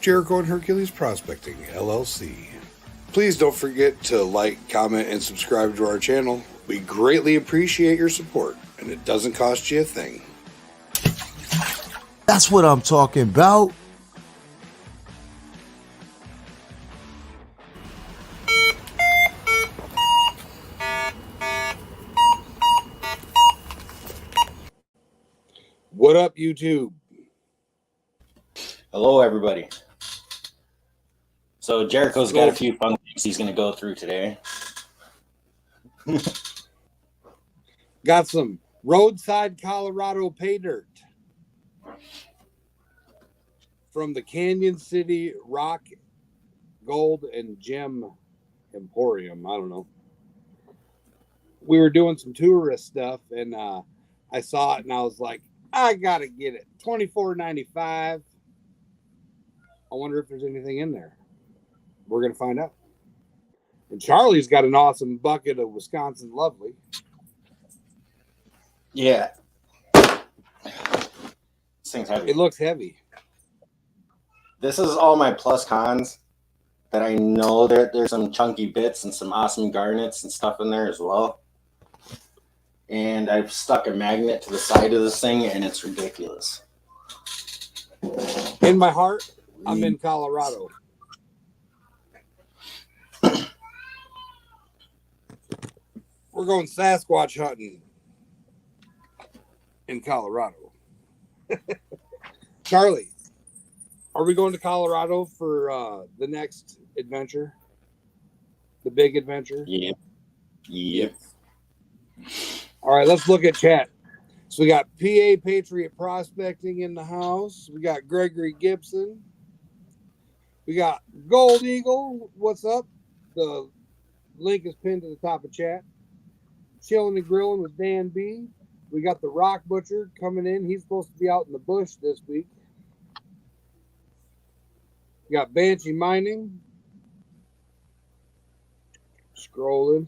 Jericho and Hercules Prospecting, LLC. Please don't forget to like, comment, and subscribe to our channel. We greatly appreciate your support, and it doesn't cost you a thing. That's what I'm talking about. What up, YouTube? Hello, everybody. So Jericho's got a few fun things he's going to go through today. Got some roadside Colorado pay dirt from the Canyon City Rock, Gold, and Gem Emporium. I don't know. We were doing some tourist stuff, and I saw it, and I was like, I gotta get it. $24.95. I wonder if there's anything in there. We're gonna find out. And Charlie's got an awesome bucket of Wisconsin Lovely. Yeah. This thing's heavy. It looks heavy. This is all my plus cons that I know there's some chunky bits and some awesome garnets and stuff in there as well. And I've stuck a magnet to the side of this thing, and it's ridiculous. In my heart, I'm in Colorado. We're going Sasquatch hunting in Colorado. Charlie, are we going to Colorado for the next adventure? The big adventure? Yep. Yep. All right, let's look at chat. So we got PA Patriot Prospecting in the house. We got Gregory Gibson. We got Gold Eagle. What's up? The link is pinned to the top of chat. Chilling and Grilling with Dan B. We got the Rock Butcher coming in. He's supposed to be out in the bush this week. We got Banshee Mining. Scrolling.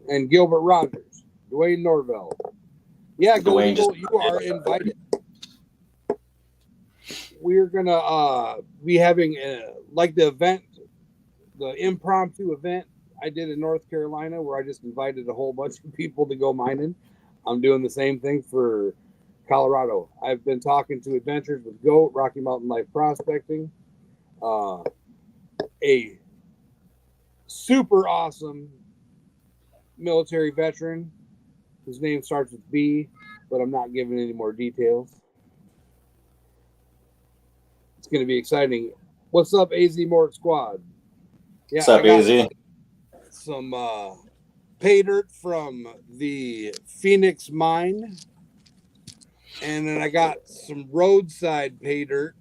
And Gilbert Rogers. Dwayne Norvell. Yeah, Gold Eagle, you are invited. We're going to be having, like the event, the impromptu event I did in North Carolina where I just invited a whole bunch of people to go mining. I'm doing the same thing for Colorado. I've been talking to Adventures with GOAT, Rocky Mountain Life Prospecting, a super awesome military veteran whose name starts with B, but I'm not giving any more details. It's going to be exciting. What's up, AZ Mort Squad? Yeah, What's up, AZ? Some pay dirt from the Phoenix mine, and then I got some roadside pay dirt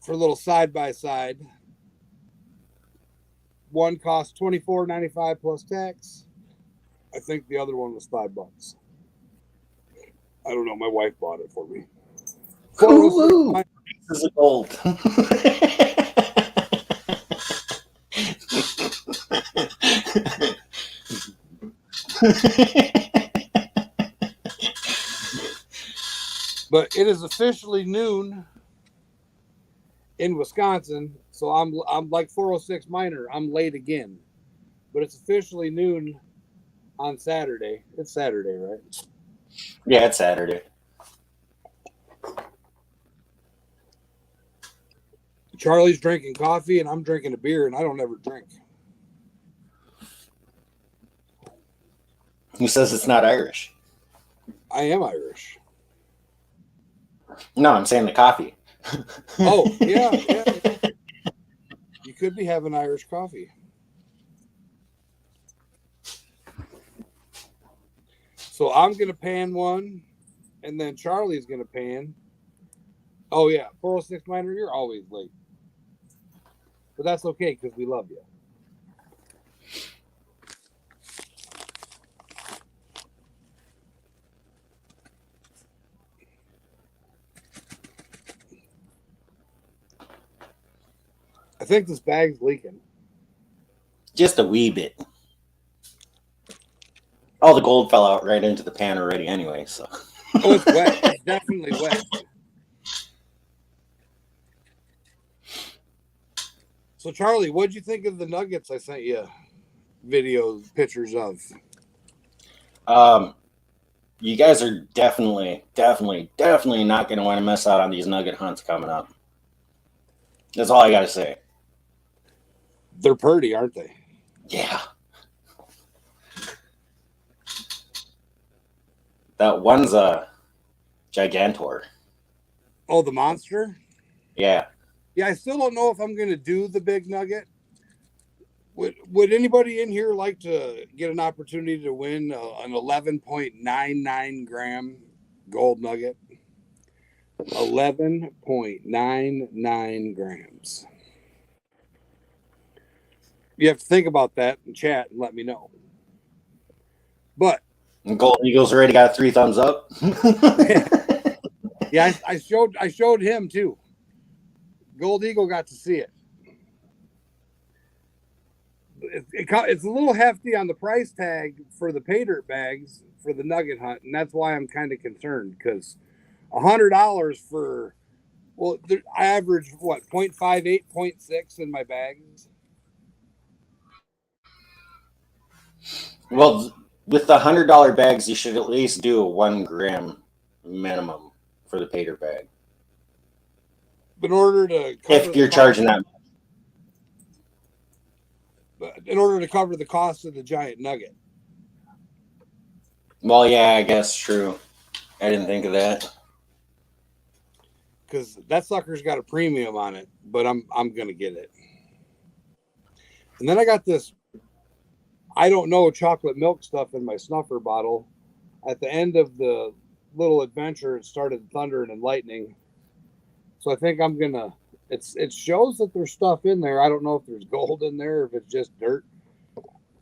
for a little side by side. One cost $24.95 plus tax. I think the other one was $5. I don't know. My wife bought it for me. Ooh, this is gold. But it is officially noon in Wisconsin, so I'm like 406 Miner. I'm late again, but it's officially noon on Saturday. It's Saturday, right? Yeah, it's Saturday. Charlie's drinking coffee, and I'm drinking a beer, and I don't ever drink. Who says it's not Irish? I am Irish. No, I'm saying the coffee. Oh, yeah. You could be having Irish coffee. So I'm going to pan one, and then Charlie's going to pan. Oh, yeah. 406 Miner, you're always late. But that's okay, because we love you. I think this bag's leaking. Just a wee bit. All the gold fell out right into the pan already anyway, so. Oh, it's wet. It's definitely wet. So, Charlie, what'd you think of the nuggets I sent you videos, pictures of? You guys are definitely not going to want to miss out on these nugget hunts coming up. That's all I got to say. They're pretty, aren't they? Yeah. That one's a Gigantor. Oh, the monster? Yeah. Yeah, I still don't know if I'm going to do the big nugget. Would anybody in here like to get an opportunity to win an 11.99 gram gold nugget? 11.99 grams. You have to think about that in chat and let me know. But And Gold Eagle's already got 3 thumbs up. yeah, I showed him too. Gold Eagle got to see it. It's a little hefty on the price tag for the pay dirt bags for the nugget hunt, and that's why I'm kind of concerned because $100 for I average what 0.58, 0.6 in my bags. Well, with the $100 bags, you should at least do a 1 gram minimum for the pay dirt bag. In order to if you're charging that. In order to cover the cost of the giant nugget. Well, yeah, I guess true. I didn't think of that. Because that sucker's got a premium on it, but I'm gonna get it. And then I got this, I don't know, chocolate milk stuff in my snuffer bottle. At the end of the little adventure, it started thundering and lightning. So I think I'm gonna. It shows that there's stuff in there. I don't know if there's gold in there or if it's just dirt,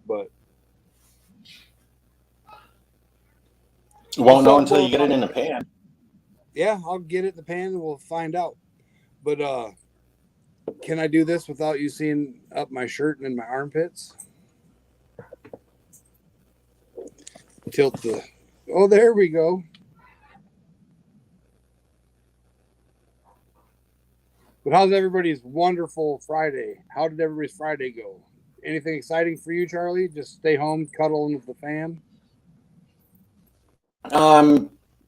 but you won't know until you get it in the pan. Yeah, I'll get it in the pan and we'll find out. But can I do this without you seeing up my shirt and in my armpits? Tilt the. Oh, there we go. But how's everybody's wonderful Friday? How did everybody's Friday go? Anything exciting for you, Charlie? Just stay home, cuddling with the fam?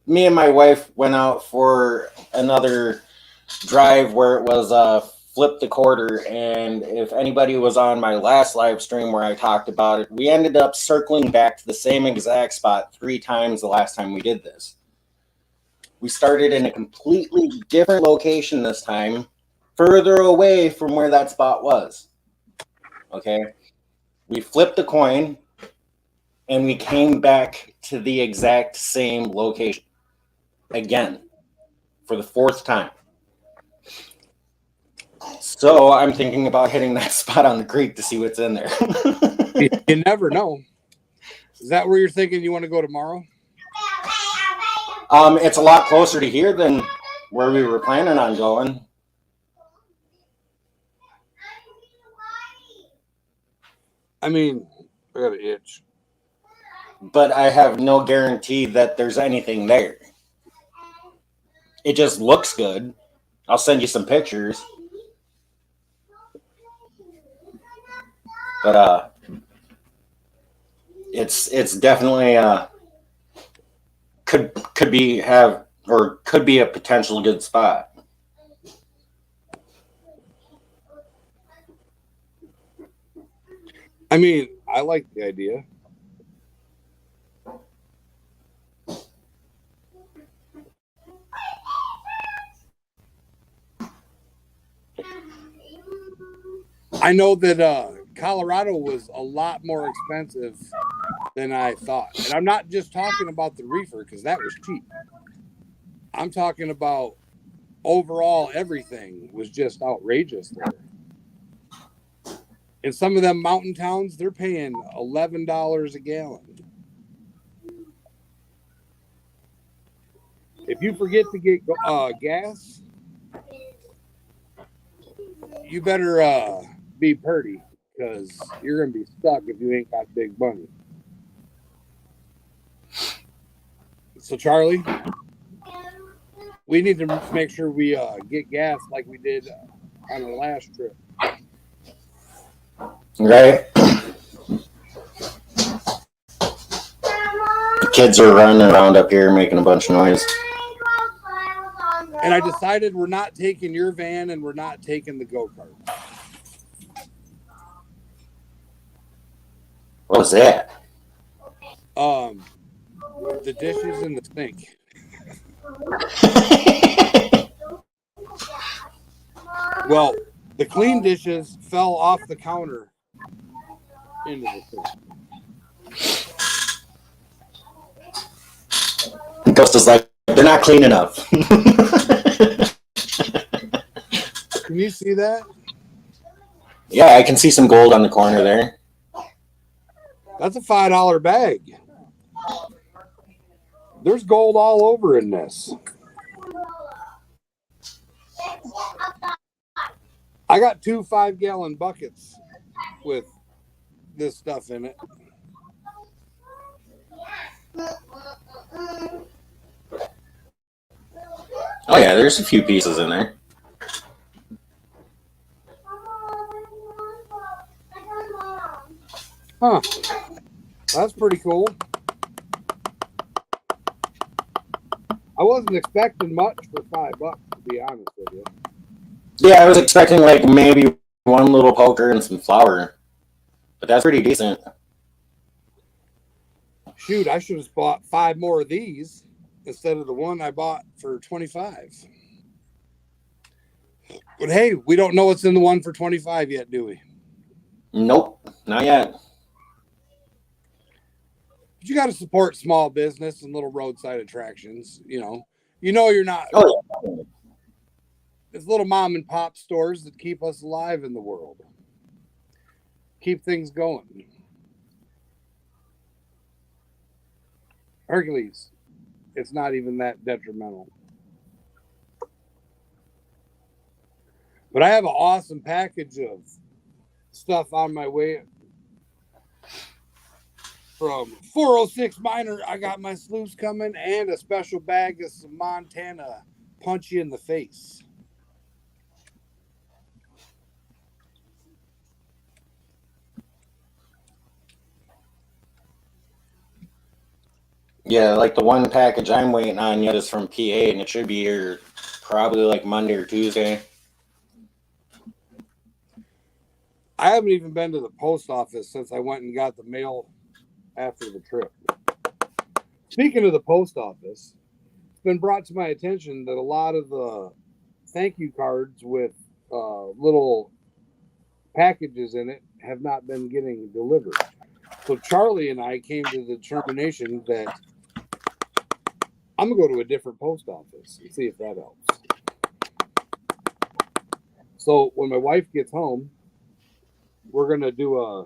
Me and my wife went out for another drive where it was flip the quarter. And if anybody was on my last live stream where I talked about it, we ended up circling back to the same exact spot 3 times the last time we did this. We started in a completely different location this time, further away from where that spot was. Okay. We flipped the coin and we came back to the exact same location again for the 4th time. So I'm thinking about hitting that spot on the creek to see what's in there. You never know. Is that where you're thinking you want to go tomorrow? It's a lot closer to here than where we were planning on going. I mean, I got an itch. But I have no guarantee that there's anything there. It just looks good. I'll send you some pictures. But it's definitely could be a potential good spot. I mean, I like the idea. I know that Colorado was a lot more expensive than I thought. And I'm not just talking about the reefer because that was cheap. I'm talking about overall everything was just outrageous there. In some of them mountain towns, they're paying $11 a gallon. If you forget to get gas, you better be purdy because you're going to be stuck if you ain't got big money. So, Charlie, we need to make sure we get gas like we did on our last trip. Right? Kids are running around up here making a bunch of noise. And I decided we're not taking your van and we're not taking the go-kart. What was that? The dishes in the sink. Well, the clean dishes fell off the counter into the sink. Ghost is like, they're not clean enough. Can you see that? Yeah, I can see some gold on the corner there. That's a $5 bag. There's gold all over in this. I got 2 5-gallon buckets with this stuff in it. Oh yeah, there's a few pieces in there. Huh. That's pretty cool. I wasn't expecting much for $5, to be honest with you. Yeah, I was expecting like maybe one little poker and some flour. But that's pretty decent. Shoot, I should have bought 5 more of these instead of the one I bought for $25. But hey, we don't know what's in the one for $25 yet, do we? Nope, not yet. But you got to support small business and little roadside attractions. You know you're not. Oh yeah. It's little mom and pop stores that keep us alive in the world. Keep things going. Hercules, it's not even that detrimental. But I have an awesome package of stuff on my way from 406 Minor. I got my sluice coming and a special bag of some Montana punch you in the face. Yeah, like the one package I'm waiting on yet is from PA, and it should be here probably like Monday or Tuesday. I haven't even been to the post office since I went and got the mail after the trip. Speaking of the post office, it's been brought to my attention that a lot of the thank you cards with little packages in it have not been getting delivered. So Charlie and I came to the determination that I'm going to go to a different post office and see if that helps. So when my wife gets home, we're going to do a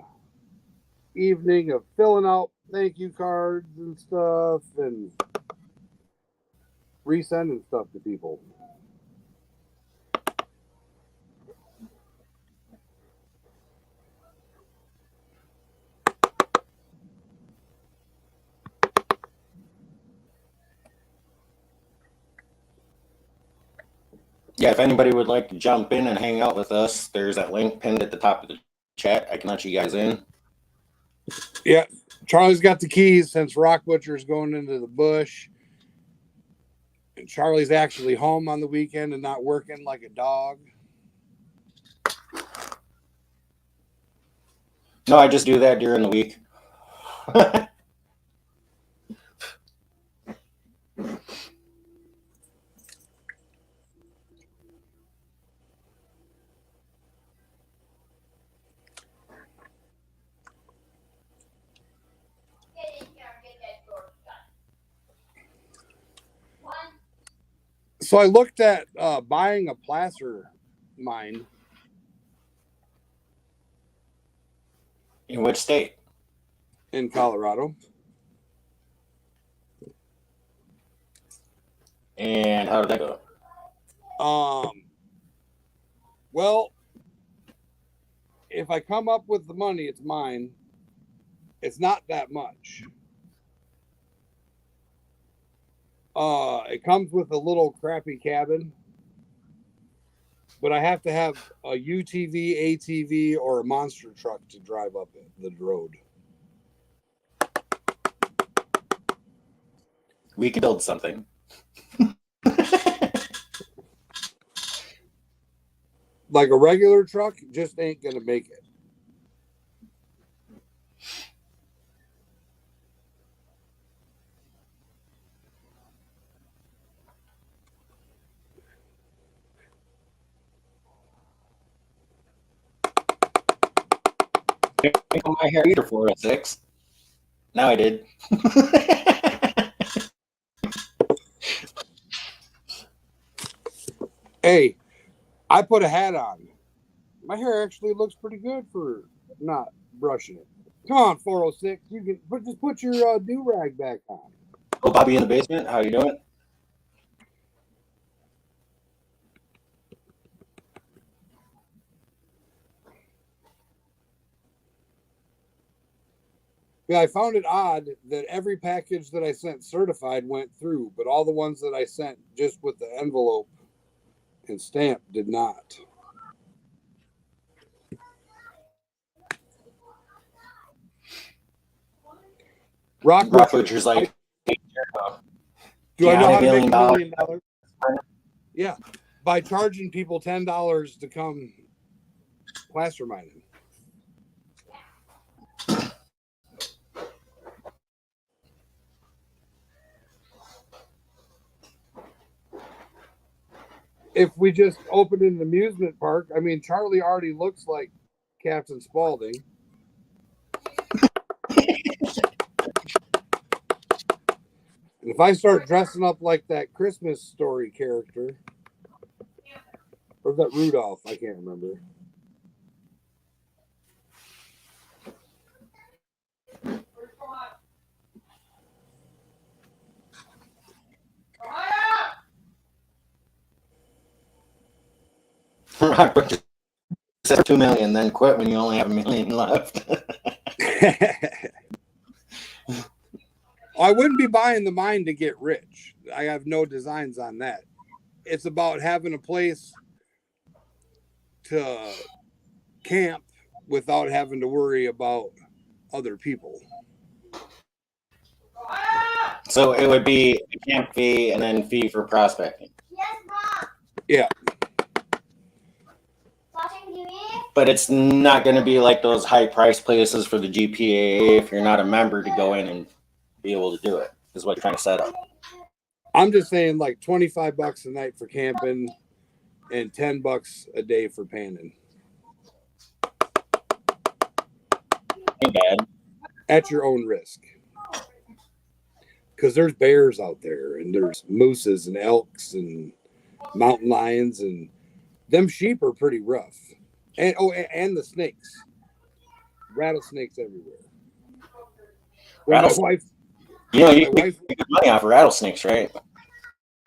evening of filling out thank you cards and stuff and resending stuff to people. Yeah, if anybody would like to jump in and hang out with us, there's that link pinned at the top of the chat. I can let you guys in. Yeah, Charlie's got the keys since Rock Butcher's going into the bush. And Charlie's actually home on the weekend and not working like a dog. No, I just do that during the week. So I looked at buying a placer mine. In which state? In Colorado. And how did that go? Well, if I come up with the money, it's mine. It's not that much. It comes with a little crappy cabin. but I have to have a UTV, ATV, or a monster truck to drive up the road. We could build something. Like a regular truck just ain't gonna make it. My hair either 406. Now I did. Hey, I put a hat on. My hair actually looks pretty good for not brushing it. Come on, 406. You can just put your do-rag back on. Oh, Bobby in the basement. How you doing? Yeah, I found it odd that every package that I sent certified went through, but all the ones that I sent just with the envelope and stamp did not. Rock Butcher's like, do I know how to make $1 million? Yeah, by charging people $10 to come plaster mining. If we just opened an amusement park, I mean, Charlie already looks like Captain Spaulding. And if I start dressing up like that Christmas Story character, or is that Rudolph? I can't remember. Rock Butcher says 2 million, then quit when you only have $1 million left. I wouldn't be buying the mine to get rich. I have no designs on that. It's about having a place to camp without having to worry about other people. So it would be a camp fee and then fee for prospecting. Yes, Mom. Yeah. Watching TV? But it's not going to be like those high price places for the GPAA if you're not a member to go in and be able to do it, is what you're trying to set up. I'm just saying like $25 a night for camping and $10 a day for panning. Ain't bad. At your own risk. Because there's bears out there and there's mooses and elks and mountain lions, and them sheep are pretty rough. And the snakes. Rattlesnakes everywhere. When my wife, You know, you my wife, make good money off of rattlesnakes, right?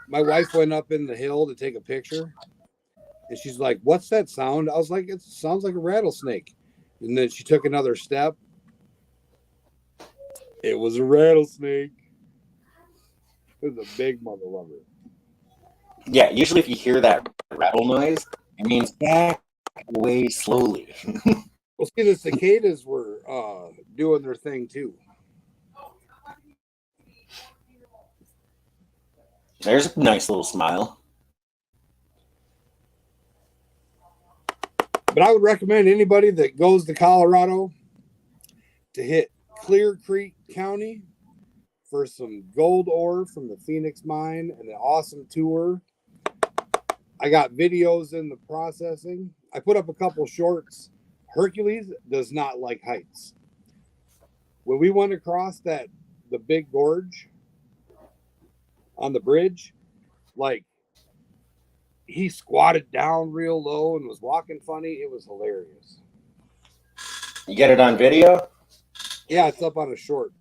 my wife went up in the hill to take a picture, and she's like, "What's that sound?" I was like, "It sounds like a rattlesnake." And then she took another step. It was a rattlesnake. It was a big mother lover. Yeah, usually if you hear that rattle noise, it means back away slowly. Well, see, the cicadas were doing their thing too. There's a nice little smile. But I would recommend anybody that goes to Colorado to hit Clear Creek County for some gold ore from the Phoenix mine and an awesome tour. I got videos in the processing. I put up a couple shorts. Hercules does not like heights. When we went across the big gorge on the bridge, like he squatted down real low and was walking funny. It was hilarious. You get it on video? Yeah, it's up on a short.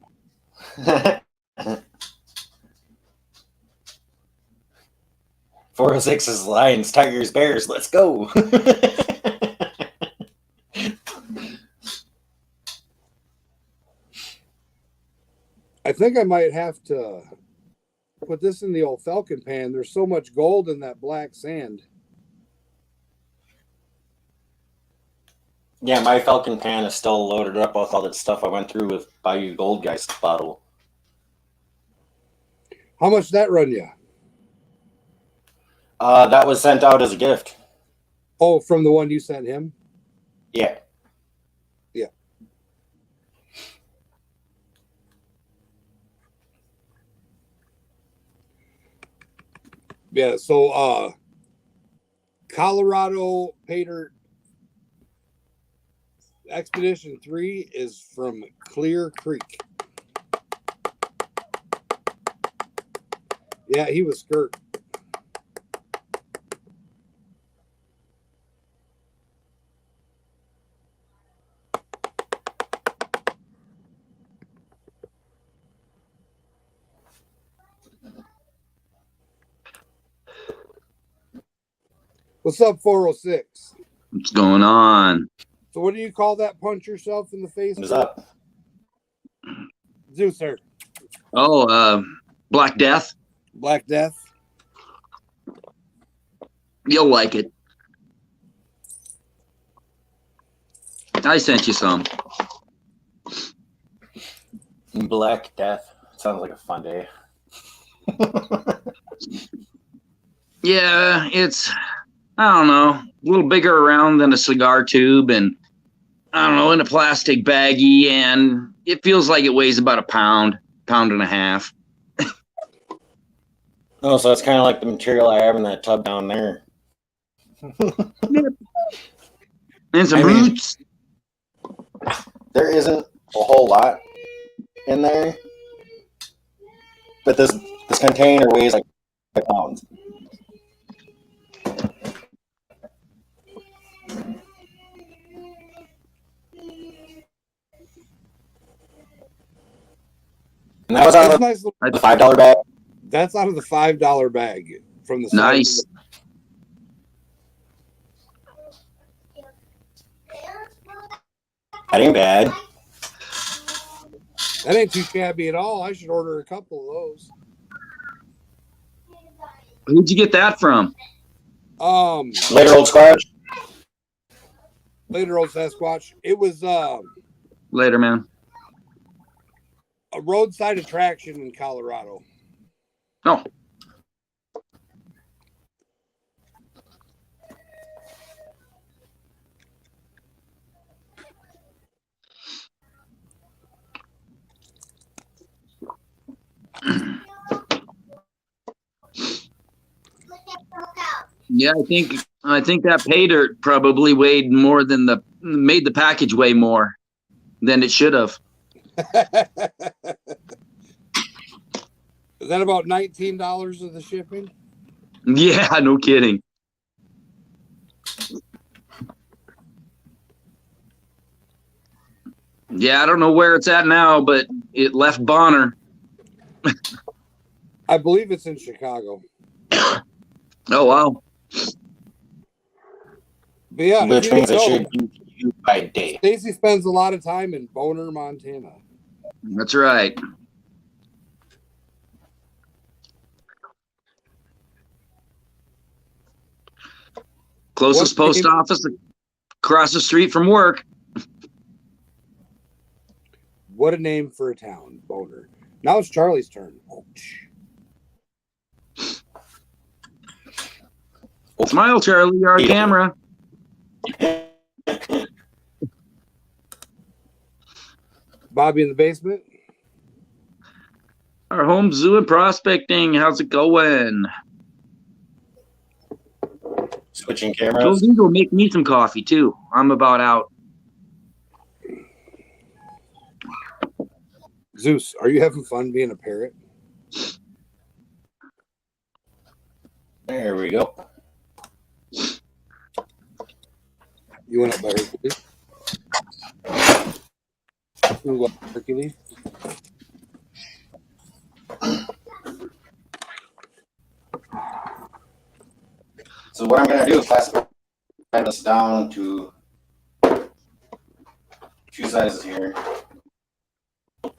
406 is lions, tigers, bears. Let's go. I think I might have to put this in the old Falcon pan. There's so much gold in that black sand. Yeah, my Falcon pan is still loaded up with all that stuff I went through with Bayou Gold Guy's bottle. How much did that run you? That was sent out as a gift. Oh, from the one you sent him? Yeah. Yeah. Yeah, so Colorado Paydirt Expedition 3 is from Clear Creek. Yeah, he was skirt. What's up, 406? What's going on? So what do you call that punch yourself in the face? What's up? Zeus, sir. Oh, Black Death. Black Death. You'll like it. I sent you some. Black Death. Sounds like a fun day. Yeah, it's, I don't know, a little bigger around than a cigar tube, and I don't know, in a plastic baggie, and it feels like it weighs about a pound and a half. Oh, so it's kind of like the material I have in that tub down there. And some roots. There isn't a whole lot in there, but this container weighs like 5 pounds. And that was out of Nice the $5 bag. That's out of the $5 bag from the Nice. That ain't bad. That ain't too shabby at all. I should order a couple of those. Where'd you get that from? Later, old Squatch. Later old Sasquatch. It was Later, man. a roadside attraction in Colorado. Oh. Yeah, I think that pay dirt probably weighed more than made the package weigh more than it should have. Is that about $19 of the shipping? Yeah, no kidding. Yeah, I don't know where it's at now, but it left Bonner. I believe it's in Chicago. Oh, wow. But yeah, Which means it should be you by day. Stacy spends a lot of time in Boner, Montana. That's right. Closest post office across the street from work. What a name for a town, Boner. Now it's Charlie's turn. Smile, Charlie, our camera. Bobby in the basement. Our home zoo and prospecting. How's it going? Switching cameras. Go make me some coffee too. I'm about out. Zeus, are you having fun being a parrot? There we go. You went up by Hercules? You went up by Hercules? So what I'm going to do is classify this down to 2 sizes here. I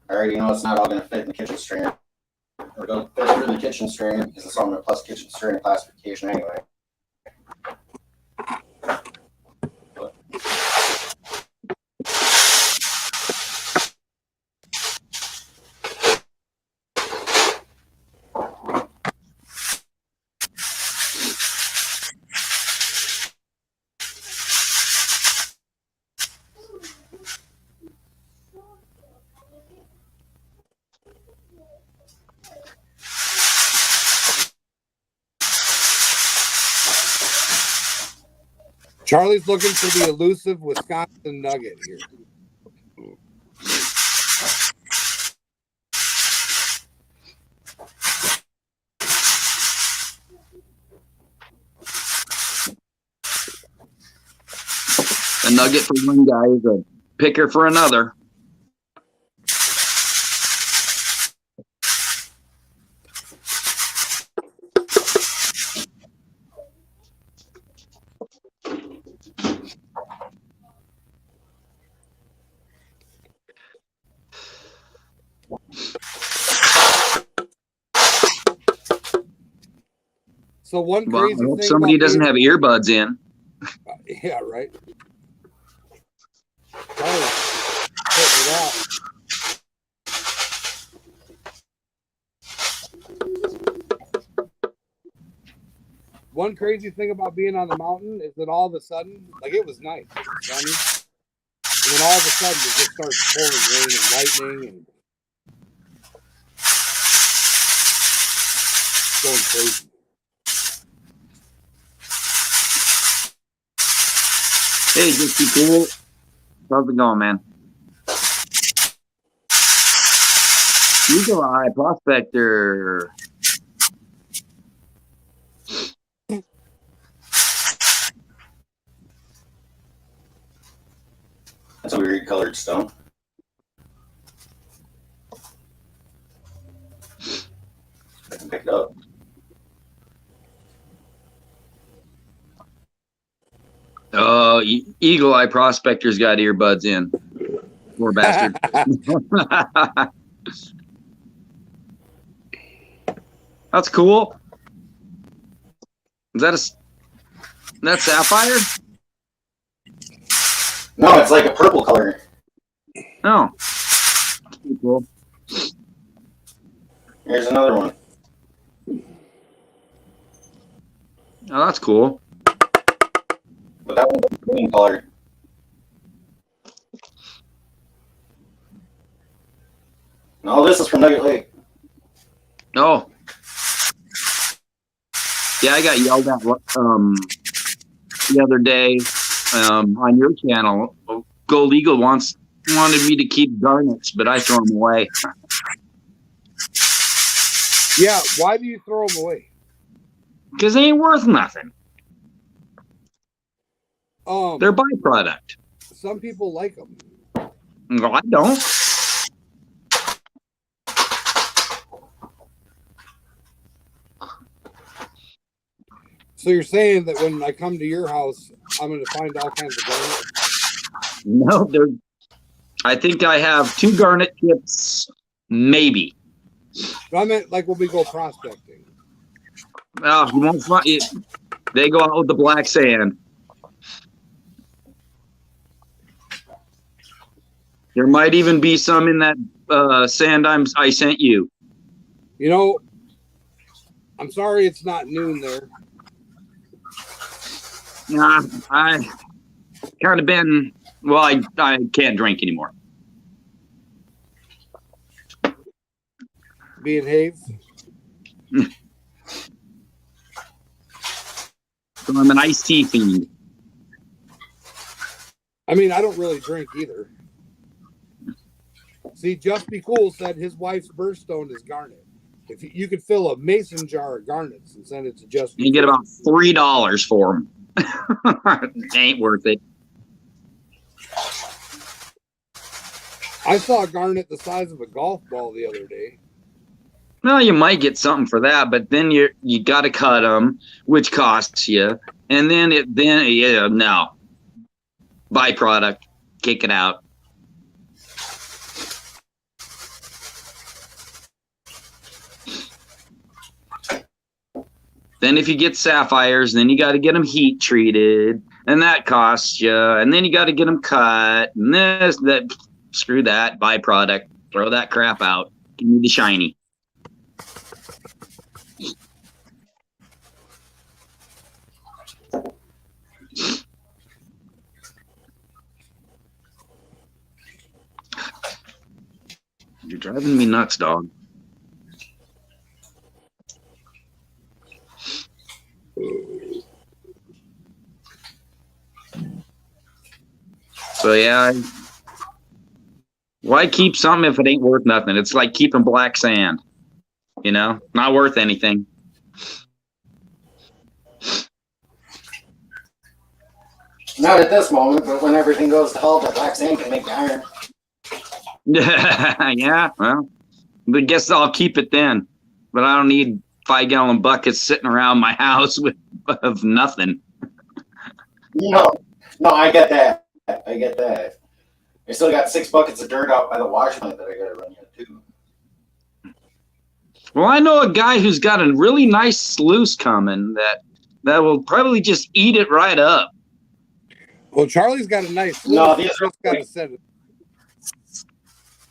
already know it's not all going to fit in the kitchen strainer. We're going to fit it in the kitchen strainer because it's on the plus kitchen strainer classification anyway. But Charlie's looking for the elusive Wisconsin nugget here. A nugget for one guy is a picker for another. So one Well, crazy I hope thing somebody about doesn't have earbuds in. yeah, right. Oh, putting it out. One crazy thing about being on the mountain is that all of a sudden, like it was nice, it was sunny, and then all of a sudden it just starts pouring rain and lightning and going crazy. Hey, just be cool. How's it going, man? Eagle Eye Prospector. That's a weird colored stone. I can pick it up. Oh, Eagle Eye Prospector's got earbuds in. Poor bastard. That's cool. Is that sapphire? No, it's like a purple color. Oh, that's pretty cool. Here's another one. Oh, that's cool. But that one's green color. No, this is from Nugget Lake. Oh, yeah, I got yelled at the other day on your channel. Gold Eagle wanted me to keep garnets, but I throw them away. Yeah, why do you throw them away? Because they ain't worth nothing. They're byproduct. Some people like them. No, I don't. So you're saying that when I come to your house, I'm going to find all kinds of garnets? No, I think I have 2 garnet chips, maybe. No, I meant like when we go prospecting. Oh, you won't find it. They go out with the black sand. There might even be some in that sand I sent you. You know, I'm sorry it's not noon there. Nah, I kind of been. Well, I can't drink anymore. Being Haves. So I'm an iced tea fiend. I mean, I don't really drink either. See, Just Be Cool said his wife's birthstone is garnet. If you could fill a mason jar of garnets and send it to Just Be You get Cool. about $3 for them. Ain't worth it. I saw a garnet the size of a golf ball the other day. Well, you might get something for that, but then you got to cut them, which costs you, and then no byproduct, kick it out. Then if you get sapphires, then you got to get them heat treated, and that costs you, and then you got to get them cut, and screw that byproduct, throw that crap out. Give me the shiny. You're driving me nuts, dog. So yeah, why keep something if it ain't worth nothing? It's like keeping black sand, not worth anything. Not at this moment, but when everything goes to hell, the black sand can make iron. Yeah, well, I guess I'll keep it then. But I don't need 5-gallon buckets sitting around my house of nothing. No, I get that. I still got 6 buckets of dirt out by the wash plant that I got to run yet too. Well, I know a guy who's got a really nice sluice coming that will probably just eat it right up. Well, Charlie's got a nice. No, these just got to set it.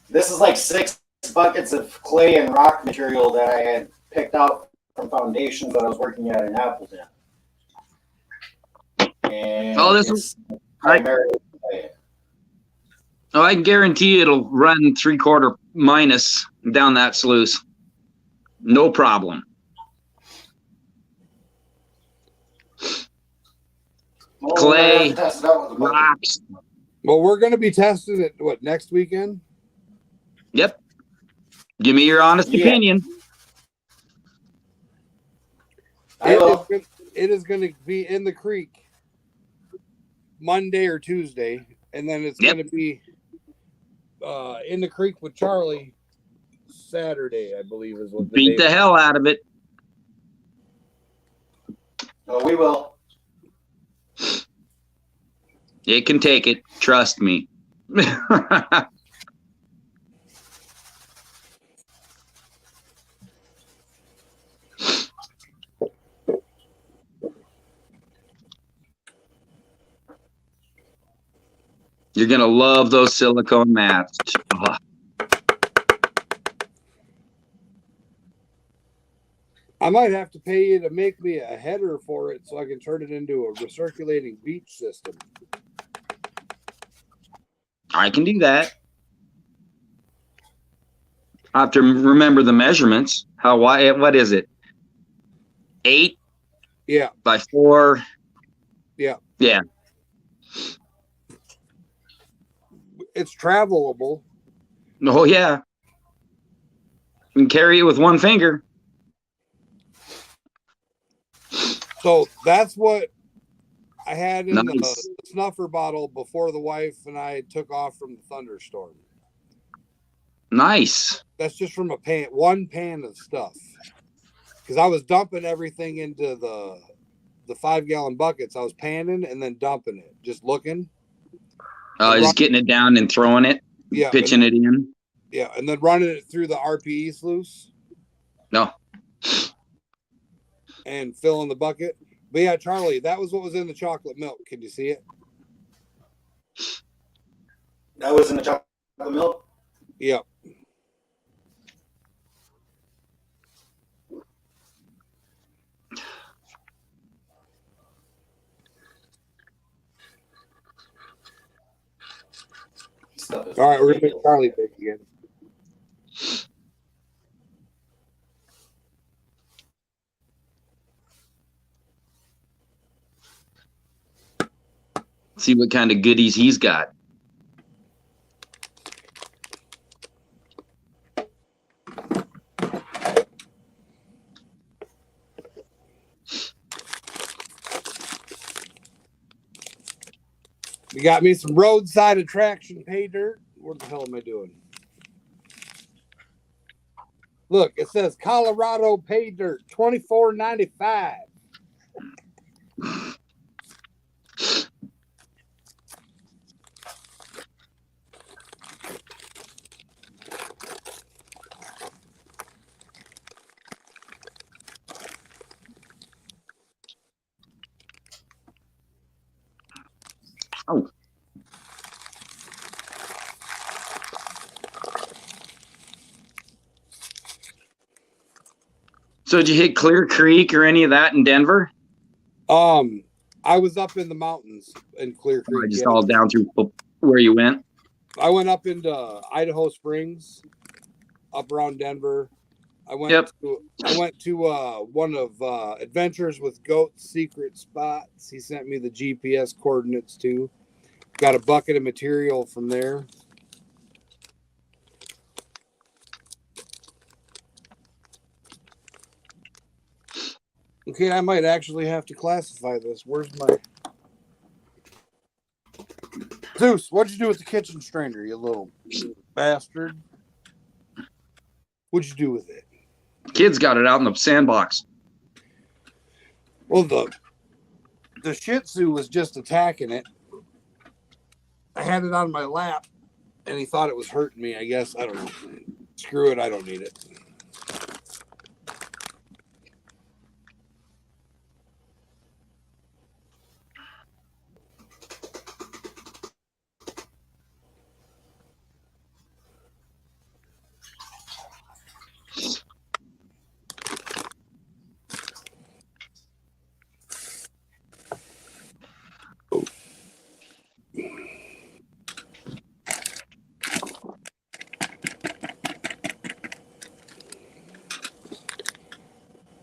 This is like 6 buckets of clay and rock material that I had picked out from foundations that I was working at in Appleton. And this is primarily clay. Oh, I can guarantee it'll run 3/4 minus down that sluice. No problem. Well, Clay, test it out with a bucket. rocks. Well, we're going to be testing it, next weekend? Yep. Give me your honest opinion. It is going to be in the creek Monday or Tuesday, and then it's going to be in the creek with Charlie Saturday, I believe is what Beat the hell out of it. Oh, we will. It can take it. Trust me. You're going to love those silicone mats. Ugh. I might have to pay you to make me a header for it so I can turn it into a recirculating beach system. I can do that. I have to remember the measurements. How wide? What is it? 8? Yeah. By 4? Yeah. Yeah. It's travelable. Oh, yeah. You can carry it with one finger. So that's what I had in Nice. the snuffer bottle before the wife and I took off from the thunderstorm. Nice. That's just from one pan of stuff. Because I was dumping everything into the 5-gallon buckets. I was panning and then dumping it, just looking. Just getting it down and throwing it, pitching it in. Yeah, and then running it through the RPE sluice. No. And filling the bucket. But yeah, Charlie, that was what was in the chocolate milk. Can you see it? That was in the chocolate milk? Yep. All right, we're going to make Charlie big again. See what kind of goodies he's got. You got me some roadside attraction pay dirt. What the hell am I doing? Look, it says Colorado pay dirt, $24.95. Oh. So did you hit Clear Creek or any of that in Denver? I was up in the mountains in Clear Creek. Just all down through where you went? I went up into Idaho Springs, up around Denver. I went to one of Adventures with Goat's secret spots. He sent me the GPS coordinates too. Got a bucket of material from there. Okay, I might actually have to classify this. Where's my Zeus? What'd you do with the kitchen strainer, you little bastard? What'd you do with it? Kids got it out in the sandbox. Well, the Shih Tzu was just attacking it. I had it on my lap, and he thought it was hurting me. I guess I don't know. Screw it, I don't need it.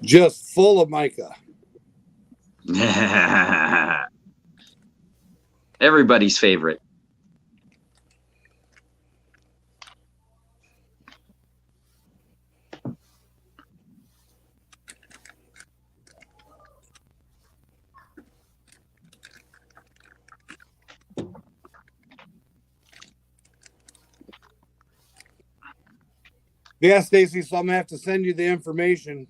Just full of mica. Everybody's favorite. Yeah, Stacy, so I'm going to have to send you the information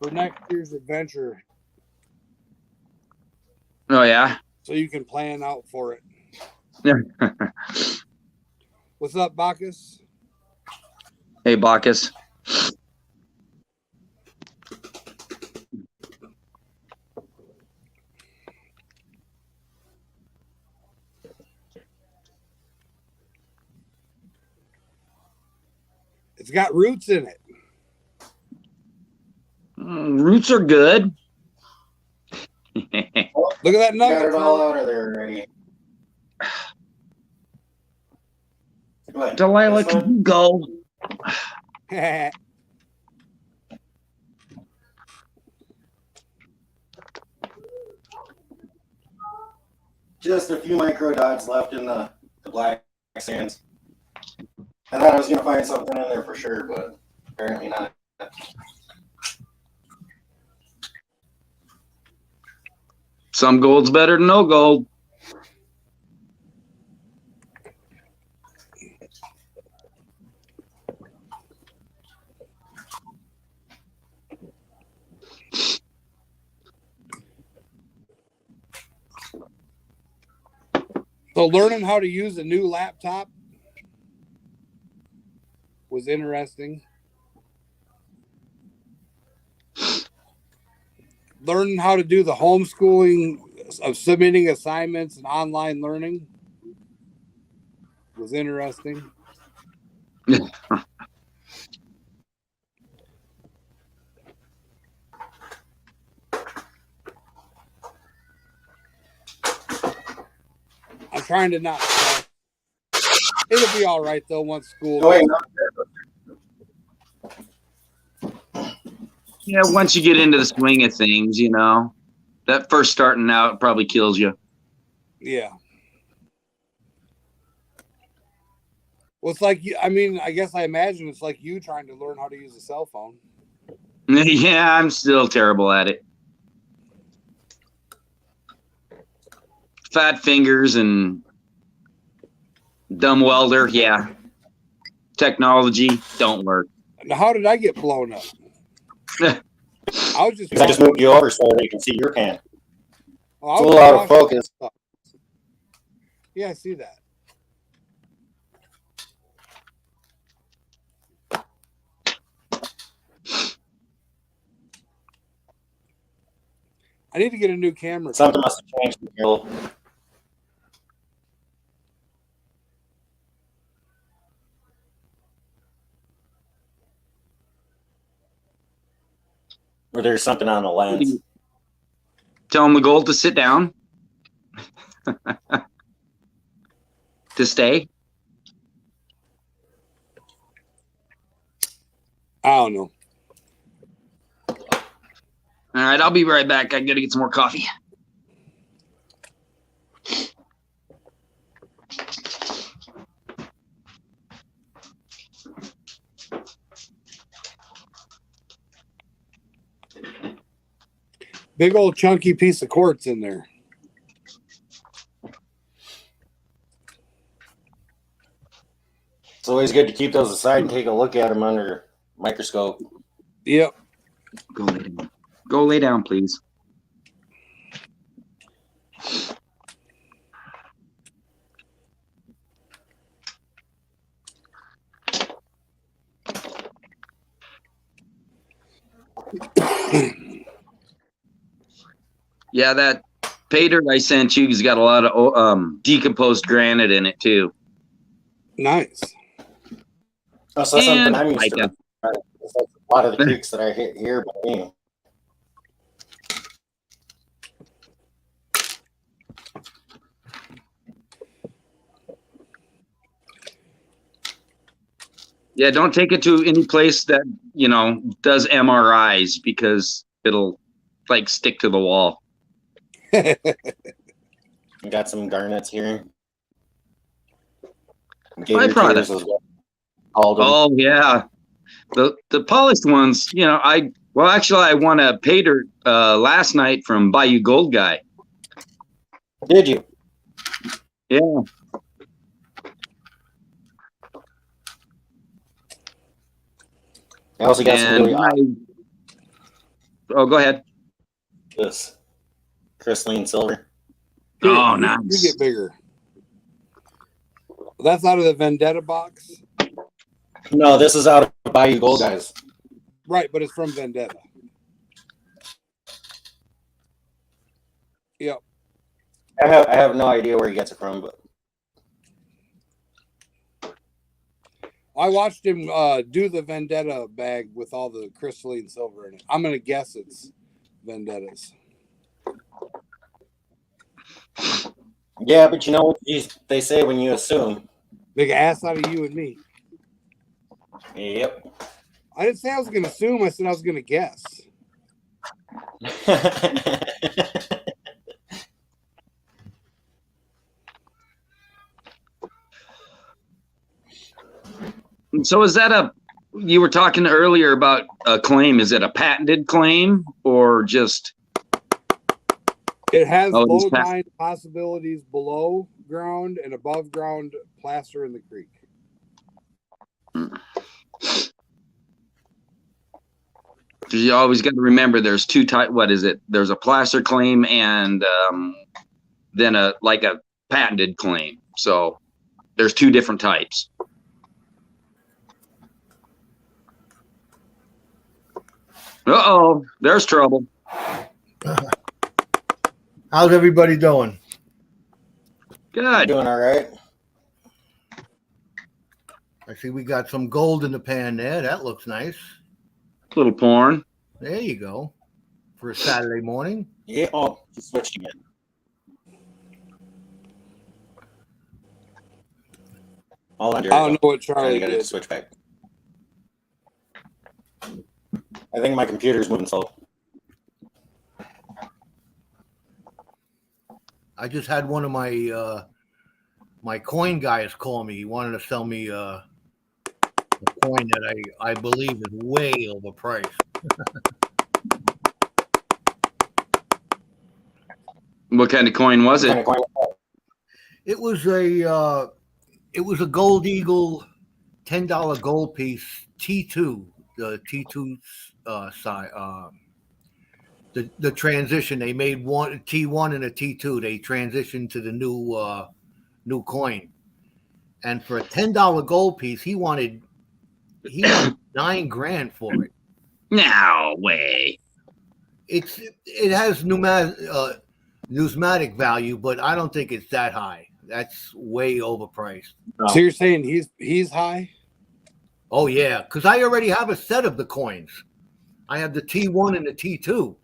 for next year's adventure Oh, yeah? so you can plan out for it. Yeah. What's up, Bacchus? Hey, Bacchus. It's got roots in it. Roots are good. Look at that nugget. Got it all out of there already. What, Delilah, this can one? you go? Just a few micro dots left in the black sands. I thought I was going to find something in there for sure, but apparently not. Some gold's better than no gold. So learning how to use a new laptop was interesting. Learning how to do the homeschooling of submitting assignments and online learning was interesting. I'm trying to not. It'll be all right though once school. Oh, wait, no. Yeah, once you get into the swing of things, you know, that first starting out probably kills you. Yeah. Well, it's like, I mean, I guess I imagine it's like you trying to learn how to use a cell phone. Yeah, I'm still terrible at it. Fat fingers and dumb welder, yeah. Technology don't work. Now, how did I get blown up? I was just. I just moved you over so you can see your can. Oh, It's a little out of focus. Yeah, I see that. I need to get a new camera. Something must have changed. Or there's something on the lens. Tell them the goal to sit down. To stay. I don't know. All right, I'll be right back. I got to get some more coffee. Big old chunky piece of quartz in there. It's always good to keep those aside and take a look at them under a microscope. Yep. Go lay down. Go lay down, please. Yeah, that paydirt I sent you has got a lot of decomposed granite in it too. Nice. Oh, so that's something I'm used mica. to. It's like a lot of the creeks that I hit here by me. Yeah, don't take it to any place that, does MRIs because it'll like stick to the wall. We got some garnets here. Byproduct. Oh yeah, the polished ones. I won a paydirt last night from Bayou Gold Guy. Did you? Yeah. I also got some really odd. Oh, go ahead. This crystalline silver. Oh, You nice. get bigger. That's out of the Vendetta box. No, this is out of Bayou Gold Guys. Right, but it's from Vendetta. Yep. I have no idea where he gets it from, but I watched him do the Vendetta bag with all the crystalline silver in it. I'm going to guess it's Vendetta's. yeah, but you know what they say when you assume. Big ass out of you and me. Yep. I didn't say I was going to assume. I said I was going to guess. So is that you were talking earlier about a claim. Is it a patented claim or just? It has Oh, low mine possibilities below ground and above ground placer in the creek. You always got to remember there's two types. What is it? There's a placer claim and then a patented claim. So there's two different types. Uh-oh, there's trouble. How's everybody doing? Good. Doing all right. I see we got some gold in the pan there. That looks nice. Little porn. There you go. For a Saturday morning. Yeah. Oh, he switched again. Hold on, I don't know what I Charlie got to did. switch back. I think my computer's moving slow. I just had one of my my coin guys call me. He wanted to sell me a coin that I believe is way overpriced. What kind of coin was What kind it? of coin was that? It was a Gold Eagle $10 gold piece T2, the T2 side. The transition, they made one T1 and a T2. They transitioned to the new coin, and for a $10 gold piece, he wanted $9,000 for it. No way. It has numismatic value, but I don't think it's that high. That's way overpriced. So you're saying he's high? Oh yeah, because I already have a set of the coins. I have the T1 and the T2.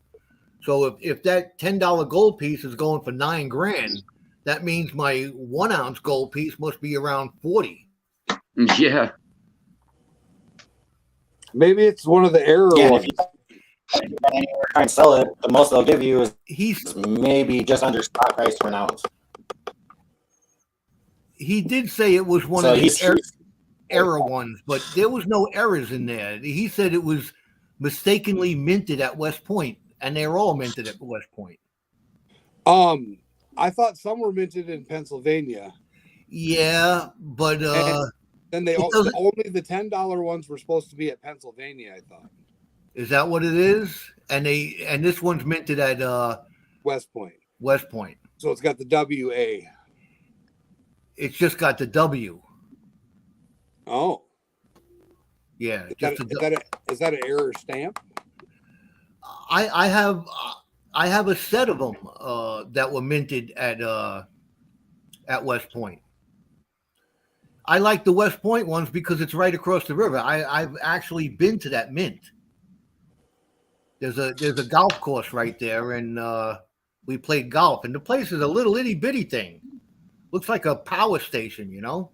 So if that $10 gold piece is going for $9,000, that means my 1 ounce gold piece must be around 40. Yeah. Maybe it's one of the error ones. If you try and sell it, the most they'll give you is He's maybe just under spot price for an ounce. he did say it was one So of he's the error ones, but there was no errors in there. He said it was mistakenly minted at West Point. and they're all minted at West Point. I thought some were minted in Pennsylvania. Yeah, but then they only the $10 ones were supposed to be at Pennsylvania, I thought. Is that what it is? And this one's minted at West Point. West Point. So it's got the WA. It's just got the W. Oh. Yeah. Is that an error stamp? I have a set of them that were minted at West Point. I like the West Point ones because it's right across the river. I've actually been to that mint. There's a golf course right there, and we played golf. And the place is a little itty bitty thing. Looks like a power station, you know.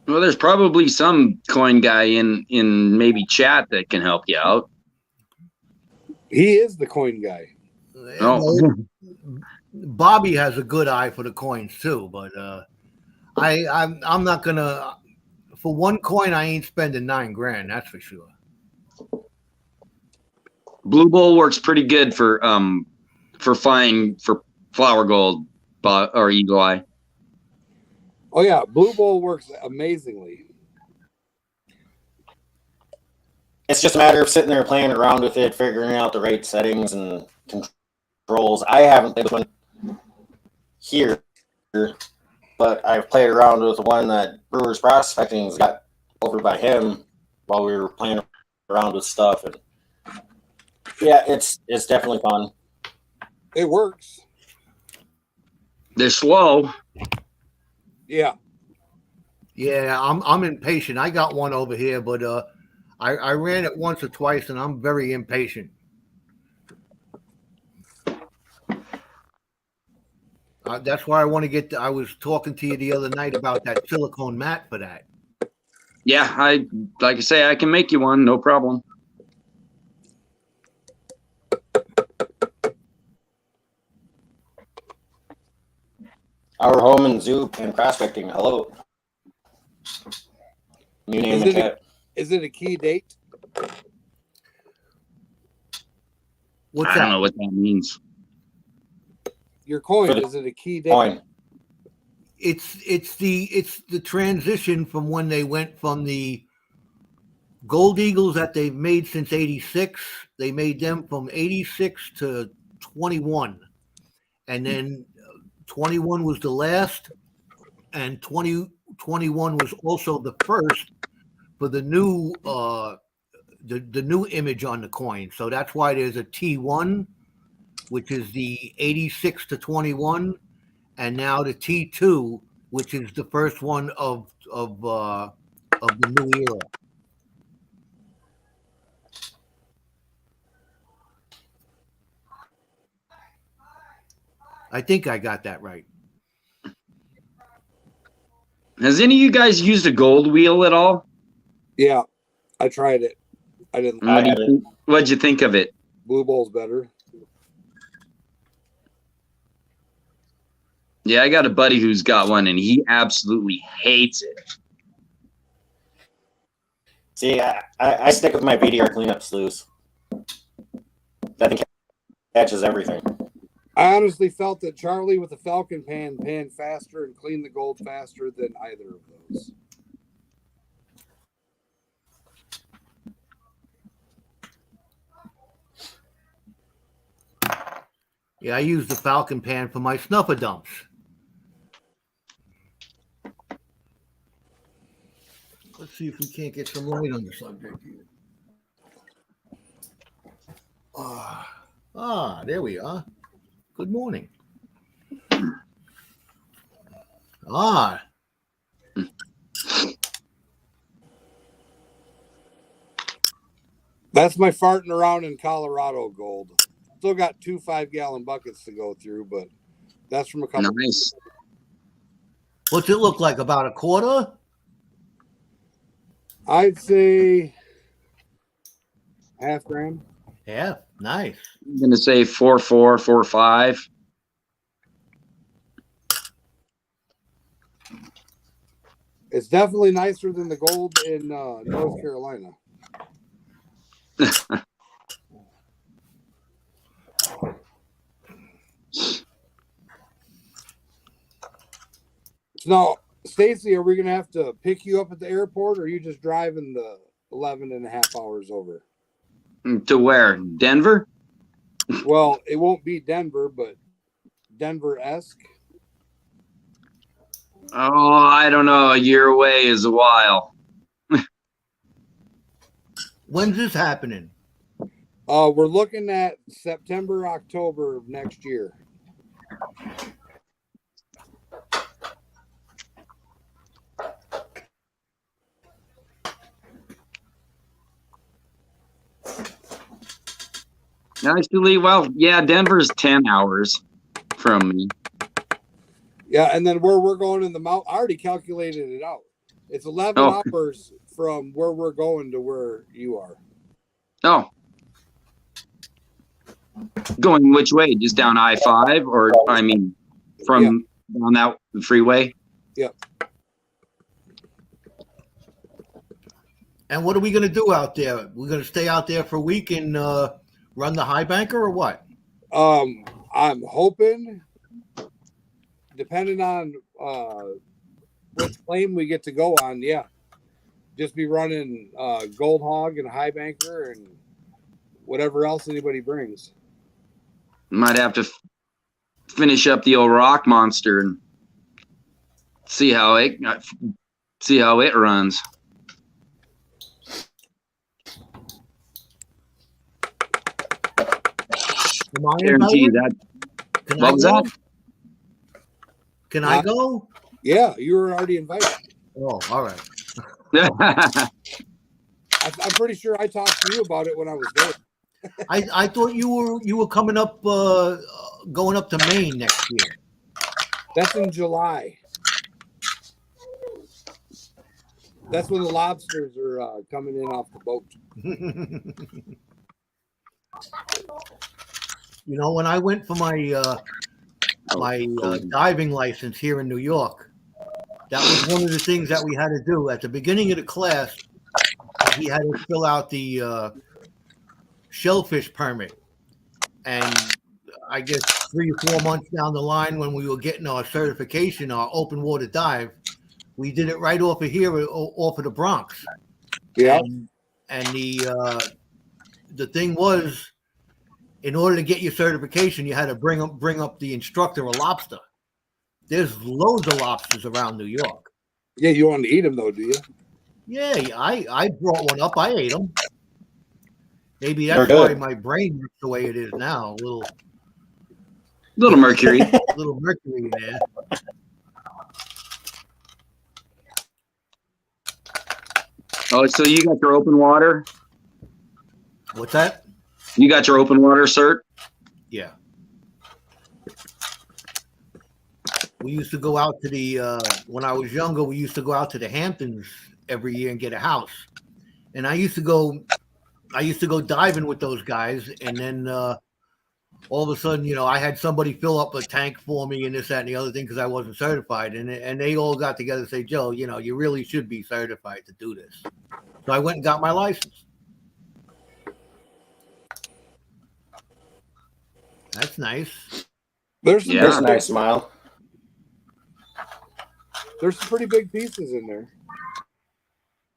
Well, there's probably some coin guy in maybe chat that can help you out. He is the coin guy. Oh. Bobby has a good eye for the coins too, but I'm not gonna, for one coin I ain't spending $9,000, that's for sure. Blue Bowl works pretty good for flower gold or eagle eye. Oh yeah, Blue Bowl works amazingly. It's just a matter of sitting there playing around with it, figuring out the right settings and controls. I haven't played with one here, but I've played around with one that Brewers Prospecting's got over by him while we were playing around with stuff. And yeah, it's definitely fun. It works. They're slow. Yeah. Yeah, I'm impatient. I got one over here, but I ran it once or twice, and I'm very impatient. That's why I want to get. I was talking to you the other night about that silicone mat for that. Yeah, like I say, I can make you one, no problem. Our home and zoo and prospecting. Hello. New name in chat. Is it a key date? What's I don't know what that means. Your coin, is it a key date? Coin. It's the transition from when they went from the Gold Eagles that they've made since '86. They made them from '86 to 21, and then 21 was the last, and 2021 was also the first for the new the new image on the coin. So that's why there's a T1, which is the 86 to 21, and now the T2, which is the first one of the new era. I think I got that right. Has any of you guys used a gold wheel at all? Yeah, I tried it. I didn't. What'd you think of it? Blue Bowl's better. Yeah, I got a buddy who's got one, and he absolutely hates it. See, I stick with my BDR cleanup sleeves. That thing catches everything. I honestly felt that Charlie with the Falcon pan panned faster and cleaned the gold faster than either of those. Yeah, I use the Falcon pan for my snuffer dumps. Let's see if we can't get some light on the subject here. There we are. Good morning. That's my farting around in Colorado gold. Still got 2 5-gallon buckets to go through, but that's from a couple. Nice. What's it look like? About a quarter? I'd say half gram. Yeah, nice. I'm gonna say 4.4, 4.5. It's definitely nicer than the gold in North Carolina. So now, Stacy, are we going to have to pick you up at the airport, or are you just driving the 11 and a half hours over? To where? Denver? Well, it won't be Denver, but Denver-esque. Oh, I don't know. A year away is a while. When's this happening? We're looking at September, October of next year. Actually, well, yeah, Denver's 10 hours from me. Yeah, and then where we're going in the mountain, I already calculated it out. It's 11 hours from where we're going to where you are. Oh. Going which way? Just down I-5, or I mean, from down that freeway? Yep. And what are we going to do out there? We're going to stay out there for a week and run the high banker, or what? I'm hoping, depending on which claim we get to go on, just be running Gold Hog and High Banker and whatever else anybody brings. Might have to finish up the old rock monster and see how it runs. Am I Guarantee invited? that. What was that? Can I go? Yeah, you were already invited. Oh, all right. I'm pretty sure I talked to you about it when I was there. I thought you were coming up, going up to Maine next year. That's in July. That's when the lobsters are coming in off the boat. You know, when I went for my diving license here in New York, that was one of the things that we had to do at the beginning of the class. We had to fill out the shellfish permit, and I guess 3 or 4 months down the line, when we were getting our certification, our open water dive, we did it right off of here, off of the Bronx. Yeah, and the thing was, in order to get your certification, you had to bring up the instructor a lobster. There's loads of lobsters around New York. Yeah, you want to eat them though, do you? Yeah, I brought one up. I ate them. Maybe that's why my brain is the way it is now. A little mercury. Little mercury in there. Oh, so you got your open water? What's that? You got your open water cert? Yeah. We used to go out to the when I was younger, we used to go out to the Hamptons every year and get a house. And I used to go diving with those guys, and then all of a sudden, you know, I had somebody fill up a tank for me and this, that, and the other thing because I wasn't certified. And they all got together and say, Joe, you know, you really should be certified to do this. So I went and got my license. That's nice. There's a nice smile. There's some pretty big pieces in there.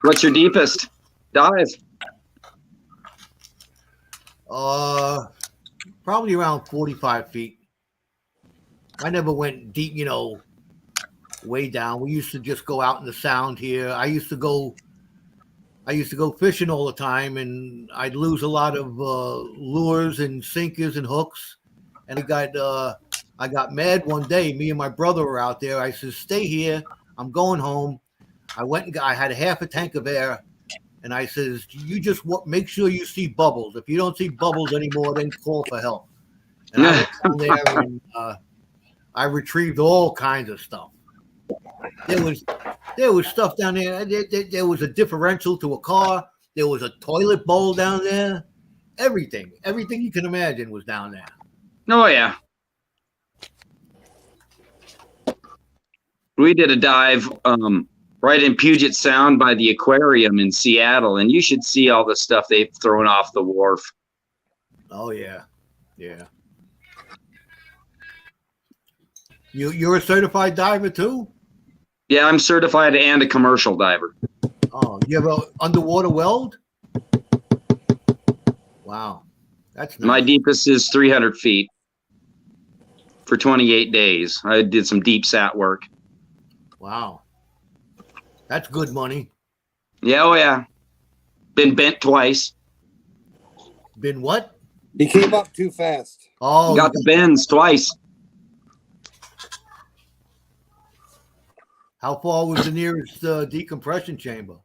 What's your deepest dive? Probably around 45 feet. I never went deep, you know, way down. We used to just go out in the sound here. I used to go fishing all the time, and I'd lose a lot of lures and sinkers and hooks. And I got mad one day. Me and my brother were out there. I said, "Stay here. I'm going home." I had a half a tank of air, and I says, "You just make sure you see bubbles. If you don't see bubbles anymore, then call for help." And I went down there and I retrieved all kinds of stuff. There was stuff down there. There was a differential to a car. There was a toilet bowl down there. Everything you can imagine was down there. Oh yeah. We did a dive right in Puget Sound by the aquarium in Seattle, and you should see all the stuff they've thrown off the wharf. Oh yeah, yeah. You're a certified diver too? Yeah, I'm certified and a commercial diver. Oh, you have a underwater weld? Wow, that's nice. My deepest is 300 feet for 28 days. I did some deep sat work. Wow, that's good money. Yeah, oh yeah. Been bent twice. Been what? He came up too fast. Oh, Got the bends twice. how far was the nearest decompression chamber?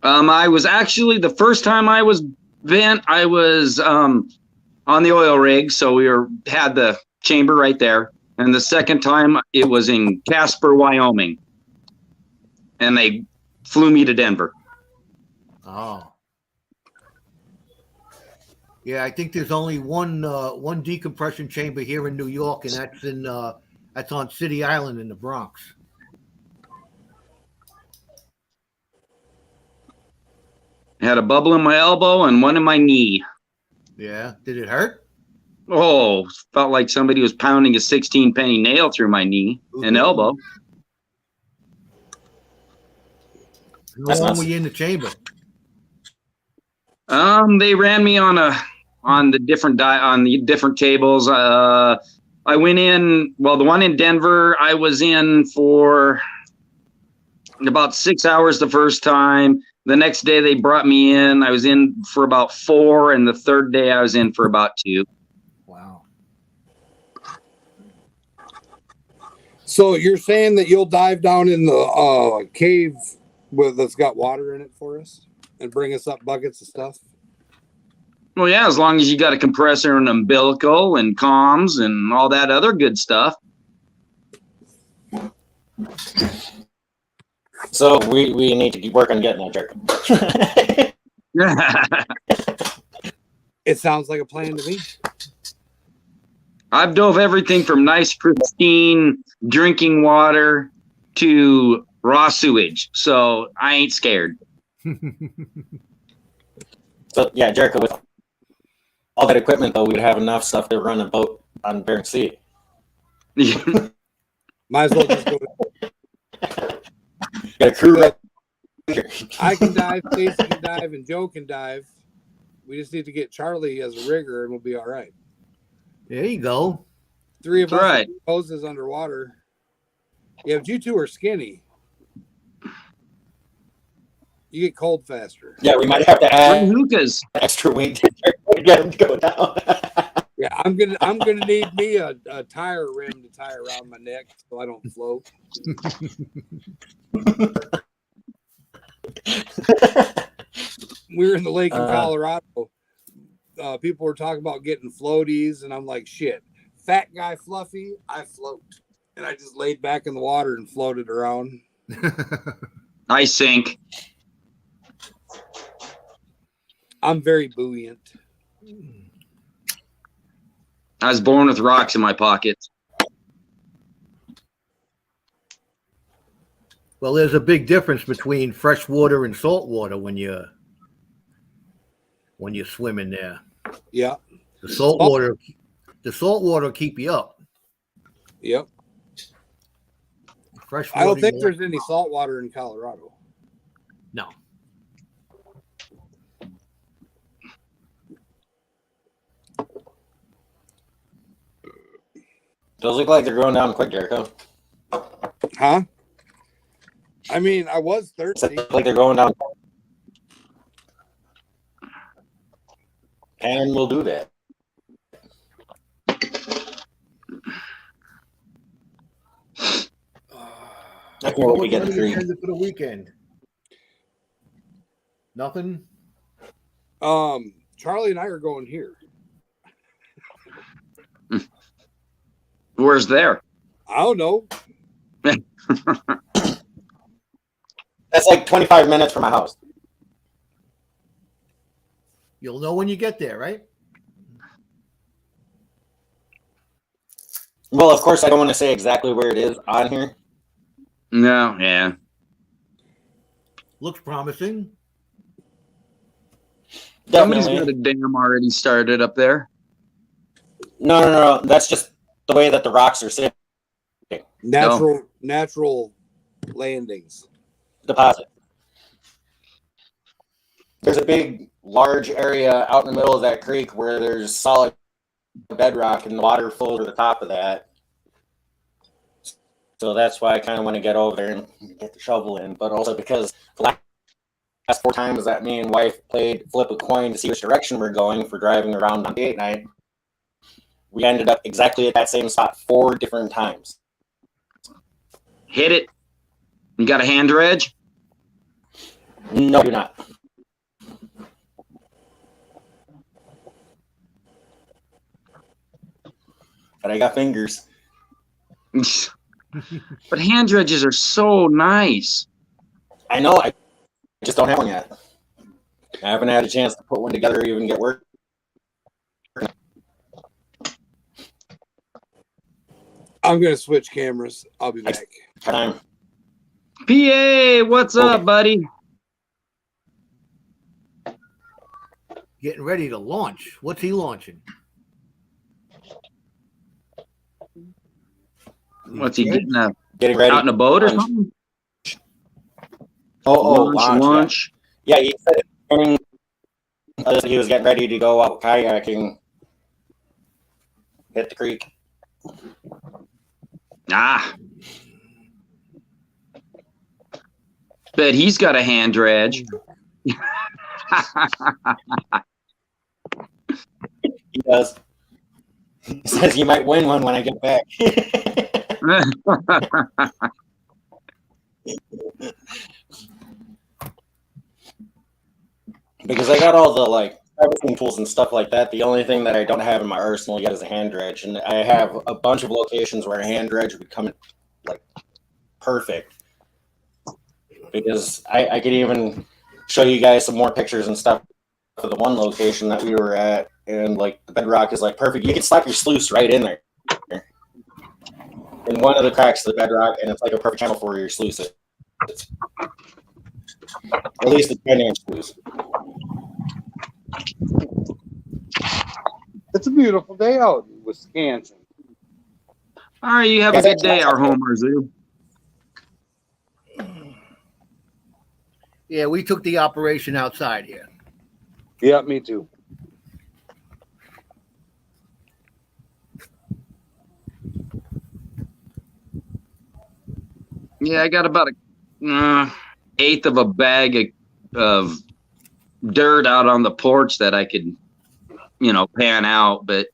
I was actually the first time I was bent. I was on the oil rig, so had the chamber right there. And the second time it was in Casper, Wyoming, and they flew me to Denver. Oh, yeah. I think there's only one decompression chamber here in New York, and that's on City Island in the Bronx. I had a bubble in my elbow and one in my knee. Yeah. Did it hurt? Oh, felt like somebody was pounding a 16-penny nail through my knee and elbow. How long were you in the chamber? They ran me on the different tables. I went in. Well, the one in Denver, I was in for about 6 hours the first time. The next day they brought me in. I was in for about 4, and the third day I was in for about 2. Wow. So you're saying that you'll dive down in the cave that's got water in it for us and bring us up buckets of stuff? Well, yeah, as long as you got a compressor and umbilical and comms and all that other good stuff. So we need to work on getting that jerk. It sounds like a plan to me. I've dove everything from nice, pristine drinking water to raw sewage, so I ain't scared. So yeah, Jericho, with all that equipment though, we'd have enough stuff to run a boat on Bering Sea. Might as well just go. Got a crew right here. I can dive, Stacy can dive, and Joe can dive. We just need to get Charlie as a rigger, and we'll be all right. There you go. 3 of us Right. poses underwater. Yeah, but you 2 are skinny. You get cold faster. Yeah, we might have to add Hookahs. extra weight to get him to go down. Yeah, I'm gonna need me a tire rim to tie around my neck so I don't float. We were in the lake in Colorado. People were talking about getting floaties, and I'm like, shit. Fat guy Fluffy, I float. And I just laid back in the water and floated around. I sink. I'm very buoyant. I was born with rocks in my pockets. Well, there's a big difference between fresh water and salt water when you're swimming there. Yeah. The salt water keep you up. Yep. Fresh water, I don't think there's any salt water in Colorado. No. Those look like they're going down quick, Jericho. Huh? I mean, I was thirsty. Like they're going down. And we'll do that. That's what we get the green. For the weekend. Nothing. Charlie and I are going here. Where's there? I don't know. That's like 25 minutes from my house. You'll know when you get there, right? Well, of course, I don't want to say exactly where it is on here. No, yeah. Looks promising. Somebody's Definitely. got a dam already started up there. No. That's just the way that the rocks are sitting. Natural landings. Deposit. There's a big, large area out in the middle of that creek where there's solid bedrock and the water flows over the top of that. So that's why I kind of want to get over there and get the shovel in, but also because the last 4 times that me and wife played flip a coin to see which direction we're going for driving around on date night, we ended up exactly at that same spot 4 different times. Hit it. You got a hand dredge? No, I do not. But I got fingers. But hand dredges are so nice. I know, I just don't have one yet. I haven't had a chance to put one together or even get work. I'm going to switch cameras. I'll be back. Time. PA, what's up, buddy? Getting ready to launch. What's he launching? What's he getting out Getting ready. in a boat or Launch. something? Launch. Yeah, he said he was getting ready to go out kayaking, hit the creek. Ah. Bet he's got a hand dredge. He does. He says you might win one when I get back. Because I got all the harvesting tools and stuff like that. The only thing that I don't have in my arsenal yet is a hand dredge, and I have a bunch of locations where a hand dredge would come perfect. Because I could even show you guys some more pictures and stuff for the one location that we were at, and the bedrock is perfect. You can slap your sluice right in there, in one of the cracks of the bedrock, and it's like a perfect channel for your sluice. It's, at least a 10-inch sluice. It's a beautiful day out in Wisconsin. All right, you have a good day, our Homer Zoo. Yeah, we took the operation outside here. Yeah, me too. Yeah, I got about a eighth of a bag of dirt out on the porch that I could, pan out. But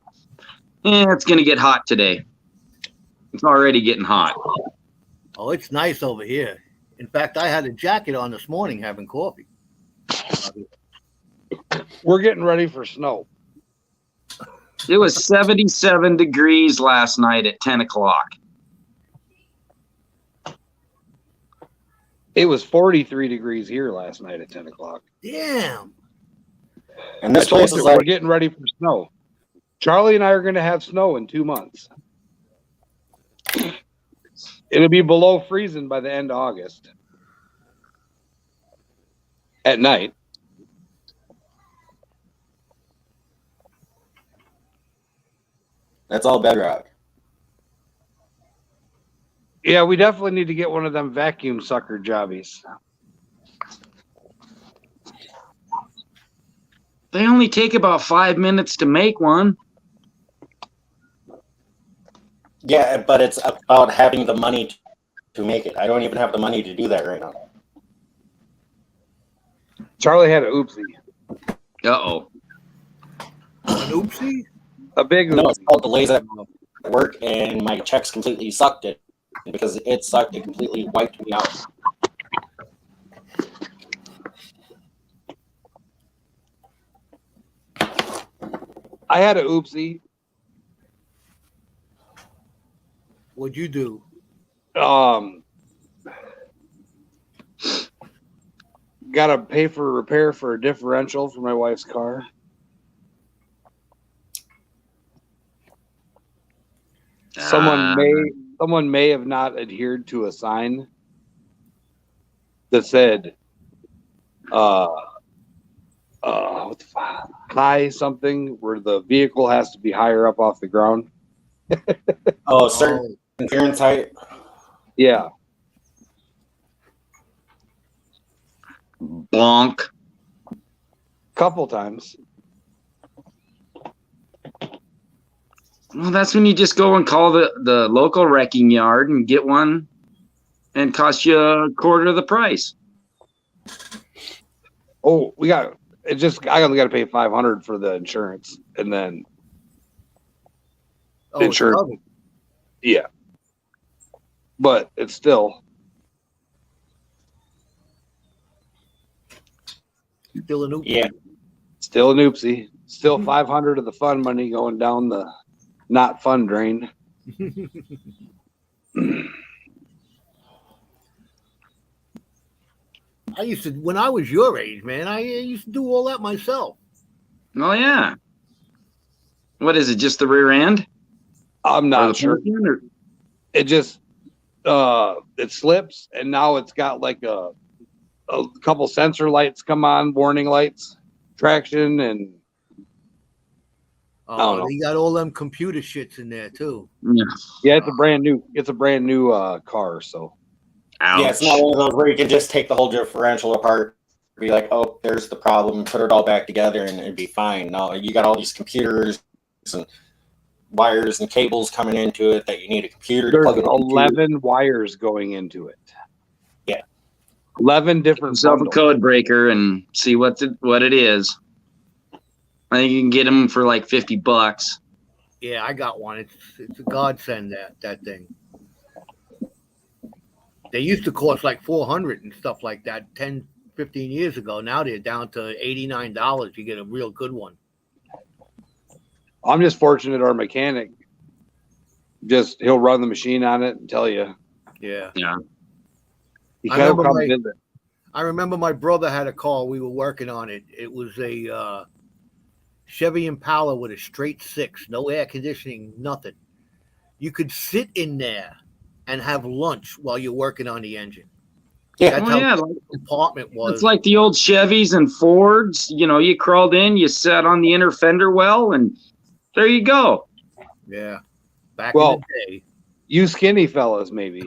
it's going to get hot today. It's already getting hot. Oh, it's nice over here. In fact, I had a jacket on this morning having coffee. We're getting ready for snow. It was 77 degrees last night at 10 o'clock. It was 43 degrees here last night at 10 o'clock. Damn. And this place is we're getting ready for snow. Charlie and I are going to have snow in 2 months. It'll be below freezing by the end of August. At night. That's all bedrock. Yeah, we definitely need to get one of them vacuum sucker jobbies. They only take about 5 minutes to make one. Yeah, but it's about having the money to make it. I don't even have the money to do that right now. Charlie had an oopsie. Uh-oh. An oopsie? A big oopsie. No, it's called delays at work, and my checks completely sucked it. Because it sucked, it completely wiped me out. I had an oopsie. What'd you do? Got to pay for repair for a differential for my wife's car. Someone may have not adhered to a sign that said high something, where the vehicle has to be higher up off the ground. Certain clearance height. Yeah. Bonk. Couple times. Well, that's when you just go and call the local wrecking yard and get one, and cost you a quarter of the price. Oh, I only got to pay $500 for the insurance, and then Oh, it's insurance. covered. Yeah, but it's still Still an oop. Yeah. still an oopsie. Still $500 of the fun money going down the not fun drain. I used to, when I was your age, man, I used to do all that myself. Oh yeah. What is it? Just the rear end? I'm Or not the sure. front end, or- It just it slips, and now it's got like a couple sensor lights come on, warning lights, traction, and don't know. They got all them computer shits in there too. Yeah. yeah, it's a brand new car. So Ouch. Yeah, it's not one of those where you can just take the whole differential apart, be like, oh, there's the problem, put it all back together, and it'd be fine. No, you got all these computers and wires and cables coming into it that you need a computer to there's plug it into. 11 wires going into it. Yeah. 11 different Yourself a bundles. code breaker and see what it is. I think you can get them for like $50. Yeah, I got one. It's a godsend, that thing. They used to cost like $400 and stuff like that 10, 15 years ago. Now they're down to $89. You get a real good one. I'm just fortunate our mechanic he'll run the machine on it and tell you. Yeah. Yeah. He I kind of remember comes in there. I remember my brother had a car. We were working on it. It was a Chevy Impala with a straight 6, no air conditioning, nothing. You could sit in there and have lunch while you're working on the engine. Yeah. That's Oh how yeah. the compartment was. It's like the old Chevys and Fords. You know, you crawled in, you sat on the inner fender well, and there you go. Yeah. Back Well, in the day. You skinny fellas, maybe.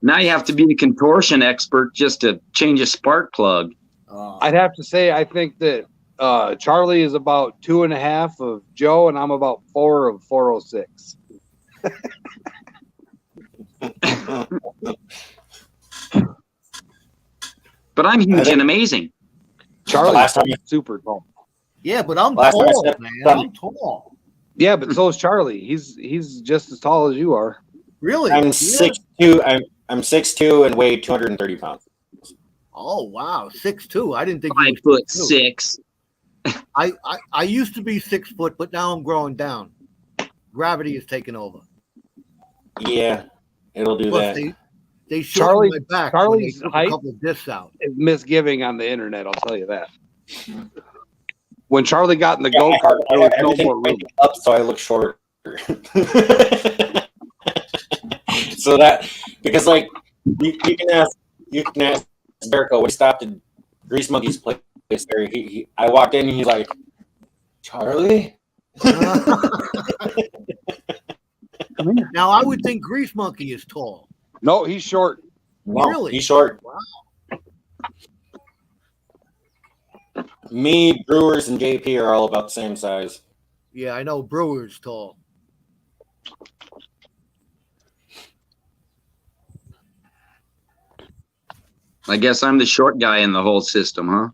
Now you have to be the contortion expert just to change a spark plug. I'd have to say, I think that Charlie is about 2.5 of Joe, and I'm about 4 of 406. But I'm huge and amazing. Charlie's last time you- super tall. Yeah, but I'm Last time I tall, stepped man. on- I'm tall. Yeah, but so is Charlie. He's just as tall as you are. Really? I'm Yeah. 6'2". I'm 6'2" and weigh 230 pounds. Oh, wow. 6'2". I didn't think you were 5'6". I used to be 6 foot, but now I'm growing down. Gravity is taking over. Yeah, it'll do Plus, that. they shortened my back when they Charlie's took height- a couple of discs out. It's misgiving on the internet, I'll tell you that. When Charlie got in the go-kart, there was no Everything more room. went up, so I look shorter. So that, because like you can ask Jericho when he stopped at Grease Monkey's place there. I walked in and he's like, Charlie. Now, I would think Grease Monkey is tall. No, he's short. No, Really? he's short. Wow. Me, Brewers, and JP are all about the same size. Yeah, I know Brewer's tall. I guess I'm the short guy in the whole system, huh?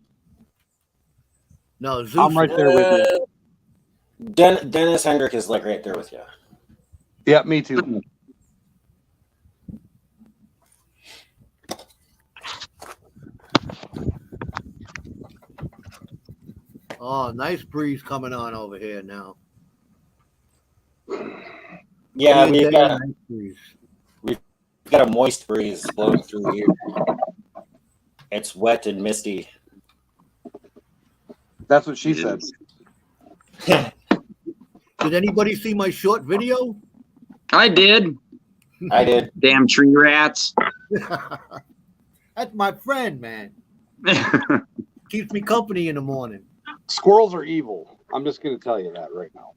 No, Zeus. I'm right there with you. Dennis Hendrick is like right there with you. Yeah, me too. Oh, nice breeze coming on over here now. Yeah, Clear we've day, got, nice breeze. we've got a moist breeze blowing through here. It's wet and misty. That's what she said. Did anybody see my short video? I did. I did. Damn tree rats. That's my friend, man. Keeps me company in the morning. Squirrels are evil. I'm just going to tell you that right now.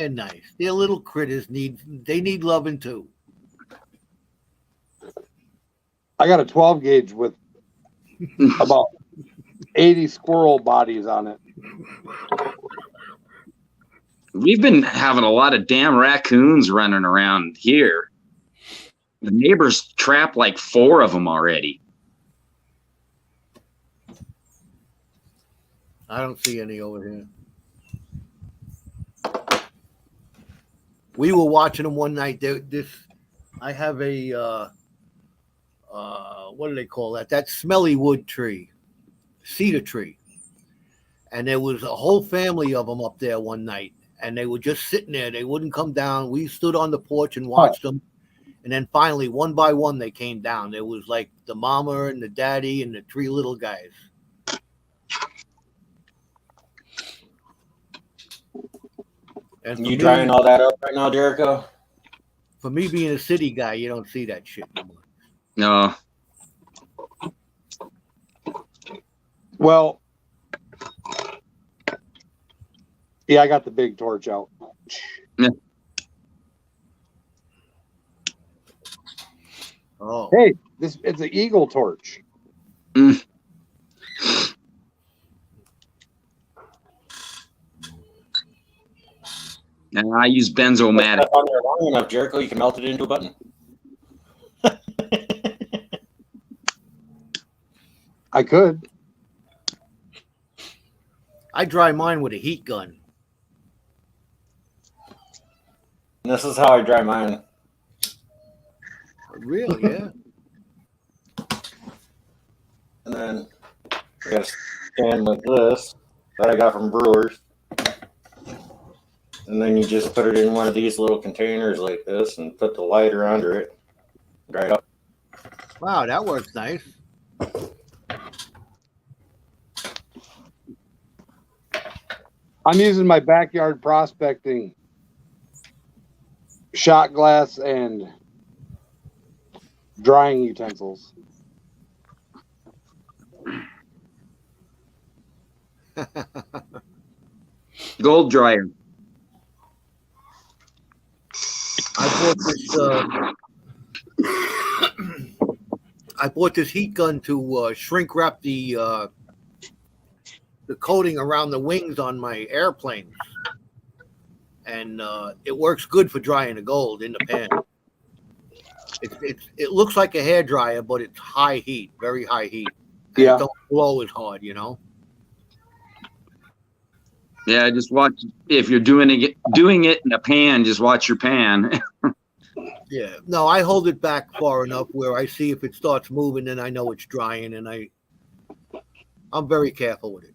They're nice. They're little critters. They need loving too. I got a 12 gauge with about 80 squirrel bodies on it. We've been having a lot of damn raccoons running around here. The neighbors trapped like 4 of them already. I don't see any over here. We were watching them one night. I have a what do they call that? That smelly wood tree, cedar tree, and there was a whole family of them up there one night, and they were just sitting there. They wouldn't come down. We stood on the porch and watched them, and then finally, one by one, they came down. There was like the mama and the daddy and the 3 little guys. And You drying all that up right now, Jericho? For me being a city guy, you don't see that shit anymore. No. Well, yeah, I got the big torch out. Yeah. Oh, Hey, it's an eagle torch. Mm. And I use benzomatic. On there long enough, Jericho, you can melt it into a button. I could. I dry mine with a heat gun. And this is how I dry mine. Really? Yeah. And then I got a stand like this that I got from Brewers. And then you just put it in one of these little containers like this and put the lighter under it. Dry it up. Wow, that works nice. I'm using my backyard prospecting shot glass and drying utensils. Gold dryer. I bought this heat gun to shrink wrap the coating around the wings on my airplanes, and it works good for drying the gold in the pan. It looks like a hair dryer, but it's high heat, very high heat. And Yeah. it don't blow as hard, you know. Yeah, just watch if you're doing it in a pan, just watch your pan. Yeah. No, I hold it back far enough where I see if it starts moving, then I know it's drying, and I'm very careful with it.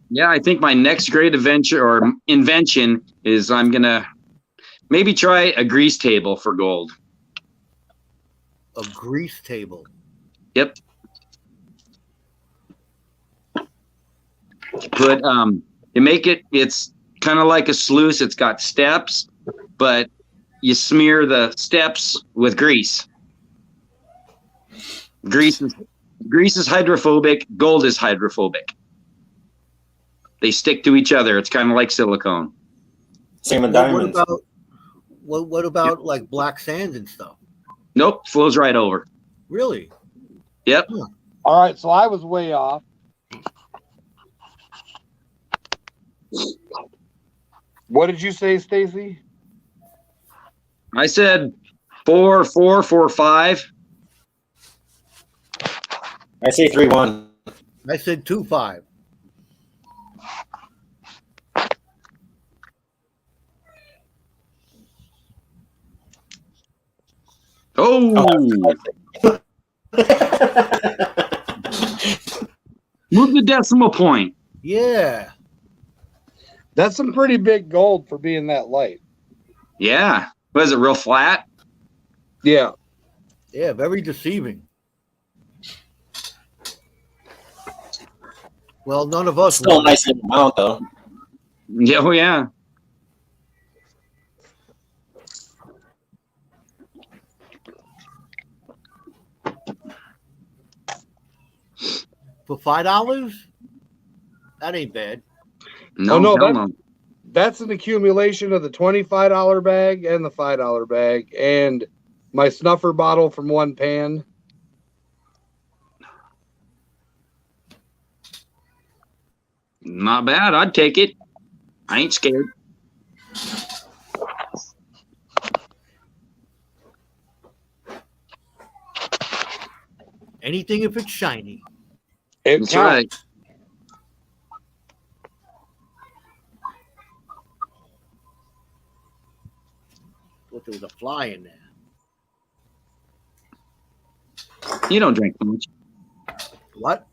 Yeah, I think my next great adventure or invention is I'm gonna maybe try a grease table for gold. A grease table. Yep. Put you make it's kind of like a sluice. It's got steps, but you smear the steps with grease. Grease is hydrophobic. Gold is hydrophobic. They stick to each other. It's kind of like silicone. Same with What diamonds. about like black sand and stuff? Nope, flows right over. Really? Yep. All right, so I was way off. What did you say, Stacy? I said 4, 4, 4, 5. I say 3-1. I said 2-5. Oh, move the decimal point. Yeah. That's some pretty big gold for being that light. Yeah. Was it real flat? Yeah. Yeah, very deceiving. Well, none of us Still a won. nice little amount, though. Yeah, oh yeah. For $5? That ain't bad. No, Oh, no, hell no. That's an accumulation of the $25 bag and the $5 bag and my snuffer bottle from one pan. Not bad. I'd take it. I ain't scared. Anything if it's shiny. It That's counts. right. What, there was a fly in there. You don't drink much. What?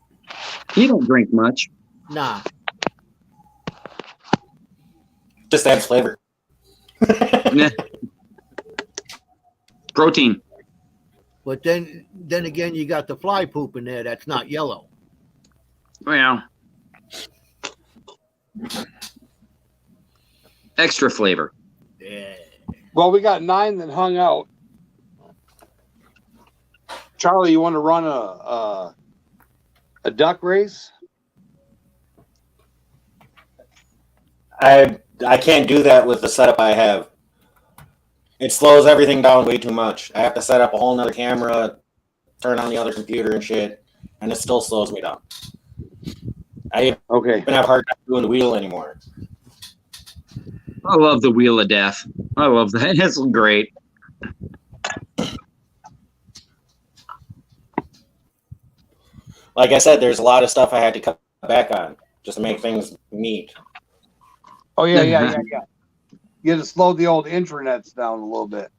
You don't drink much. Nah. Just adds flavor. Nah. Protein. But then again, you got the fly poop in there that's not yellow. Well, extra flavor. Yeah. Well, we got 9 that hung out. Charlie, you want to run a duck race? I can't do that with the setup I have. It slows everything down way too much. I have to set up a whole nother camera, turn on the other computer and shit, and it still slows me down. I Okay. even have a hard time doing the wheel anymore. I love the Wheel of Death. I love that. It's great. Like I said, there's a lot of stuff I had to cut back on just to make things neat. Oh, yeah. You had to slow the old intranets down a little bit.